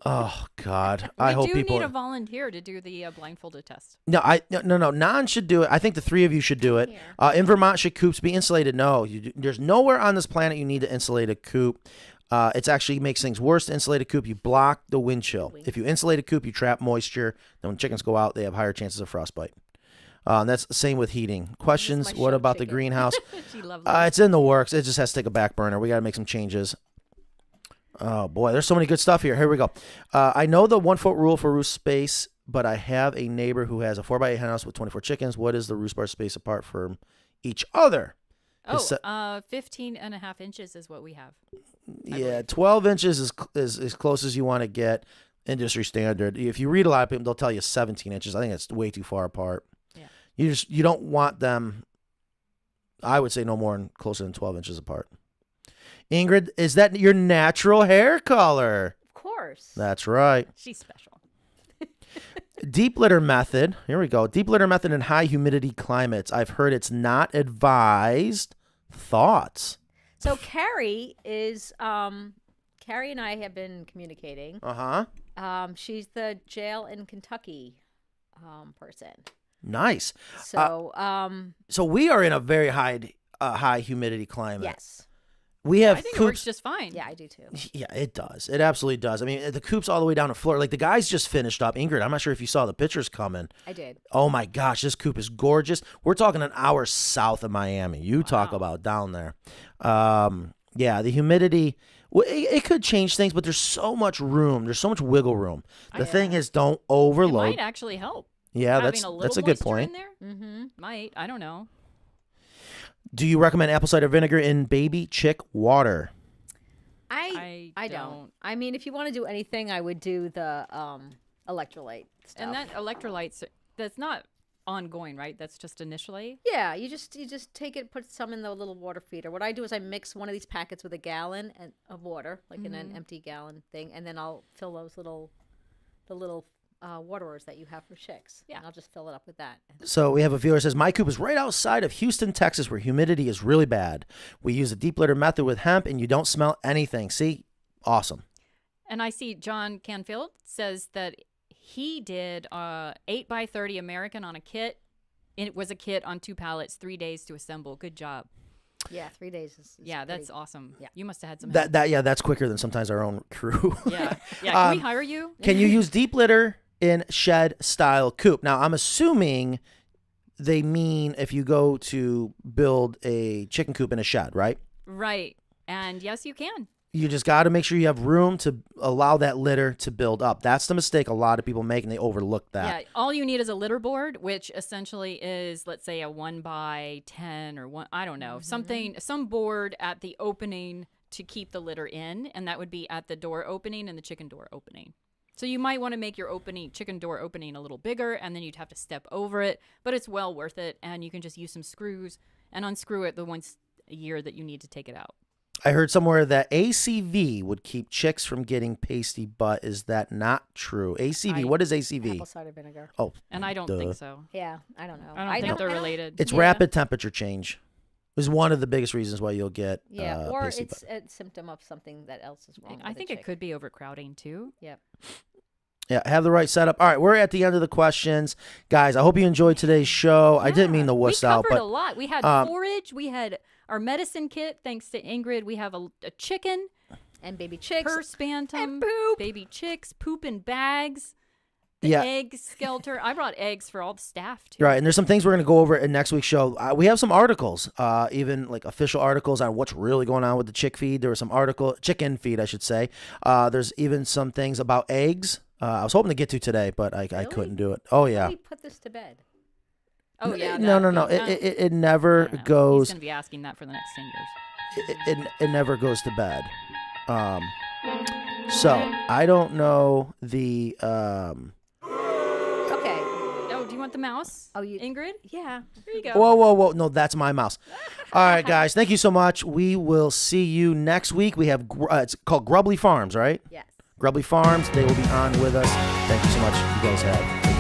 Oh God! I hope do people. need a volunteer to do the blindfolded test. No, no. Non should do it. I think the three of you should do it. In Vermont, should coops be insulated? No, there's nowhere on this planet you need to insulate a coop. It actually makes things worse to insulate a coop. You block the wind chill. If you insulate a coop, you trap moisture. Then when chickens go out, they have higher chances of frostbite. That's the same with heating. Questions? my What show about the chicken. greenhouse? She loves It's in the works. It just has to take a back burner. We got to make some changes. Oh boy, there's so many good stuff here. Here we go. I know the 1 foot rule for roost space, but I have a neighbor who has a 4x8 hen house with 24 chickens. What is the roost bar space apart from each other? 15 and a half inches is what we have. Yeah, 12 inches is as close as you want to get. Industry standard. If you read a lot of people, they'll tell you 17 inches. I think that's way too far apart. Yeah. You don't want them. I would say no more than closer than 12 inches apart. Ingrid, is that your natural hair color? Of course. That's right. She's special. Deep litter method. Here we go. Deep litter method in high humidity climates. I've heard it's not advised. Thoughts? So Carrie is Carrie and I have been communicating. She's the jail in Kentucky person. Nice. So So we are in a very high humidity climate. yes. We have I think it Coops. works just fine. Yeah, I do too. Yeah, it does. It absolutely does. I mean, the Coops all the way down to Florida. Like the guys just finished up. Ingrid, I'm not sure if you saw the pictures coming. I did. Oh my gosh, this Coop is gorgeous. We're talking an hour south of Miami. You talk about down there. Yeah, the humidity. It could change things, but there's so much room. There's so much wiggle room. The thing is, don't It overload. might actually help. Yeah, Having that's a good moisture point. In there? Mm-hmm. Might. I don't know. Do you recommend apple cider vinegar in baby chick water? I don't. I mean, if you want to do anything, I would do the electrolyte stuff. And that electrolytes, that's not ongoing, right? That's just initially. Yeah, you just take it, put some in the little water feeder. What I do is I mix one of these packets with a gallon of water, like in an empty gallon thing, and then I'll fill those little waterers that you have for chicks. Yeah. And I'll just fill it up with that. So we have a viewer that says, my coop is right outside of Houston, Texas, where humidity is really bad. We use a deep litter method with hemp, and you don't smell anything. See? Awesome. And I see John Canfield says that he did 8x30 American on a kit. It was a kit on 2 pallets, 3 days to assemble. Good job. Yeah, 3 days is Yeah, pretty- that's awesome. yeah. You must have had some help. That's quicker than sometimes our own crew. Yeah. Can we hire you? Can you use deep litter in shed style coop? Now, I'm assuming they mean if you go to build a chicken coop in a shed, right? Right. And yes, you can. You just got to make sure you have room to allow that litter to build up. That's the mistake a lot of people make, and they overlook that. Yeah, all you need is a litter board, which essentially is, let's say, a 1x10 or one, I don't know, some board at the opening to keep the litter in, and that would be at the door opening and the chicken door opening. So you might want to make your chicken door opening a little bigger, and then you'd have to step over it, but it's well worth it, and you can just use some screws and unscrew it the once a year that you need to take it out. I heard somewhere that ACV would keep chicks from getting pasty butt. Is that not true? ACV, what is ACV? apple cider vinegar. Oh, And I don't think so. Yeah, I don't know. I don't think they're related. it's Yeah. rapid temperature change. Is one of the biggest reasons why you'll get Yeah, or pasty it's butt. a symptom of something that else is wrong. I with the think it chick. could be overcrowding too. Yep. Yeah, have the right setup. All right, we're at the end of the questions. Guys, I hope you enjoyed today's show. I didn't mean to wuss out, We covered but a lot. We had forage. We had our medicine kit. Thanks to Ingrid, we have a chicken, And baby chicks. purse bantam, and poop. baby chicks, poop in bags, the Yeah. egg skelter. I brought eggs for all the staff too. right, and there's some things we're going to go over in next week's show. We have some articles, even like official articles on what's really going on with the chick feed. There was some chicken feed, I should say. There's even some things about eggs. I was hoping to get to today, but I couldn't do it. Oh yeah. We put this to bed. Oh yeah. No. that- It never I know. goes. He's gonna be asking that for the next 10 years. It never goes to bed. So I don't know the. Okay. Oh, do you want the mouse? Oh, you. Ingrid? Yeah. Here you go. Whoa! No, that's my mouse. All right, guys. Thank you so much. We will see you next week. We have it's called Grubbly Farms, right? Yes. Grubbly Farms. They will be on with us. Thank you so much. You guys have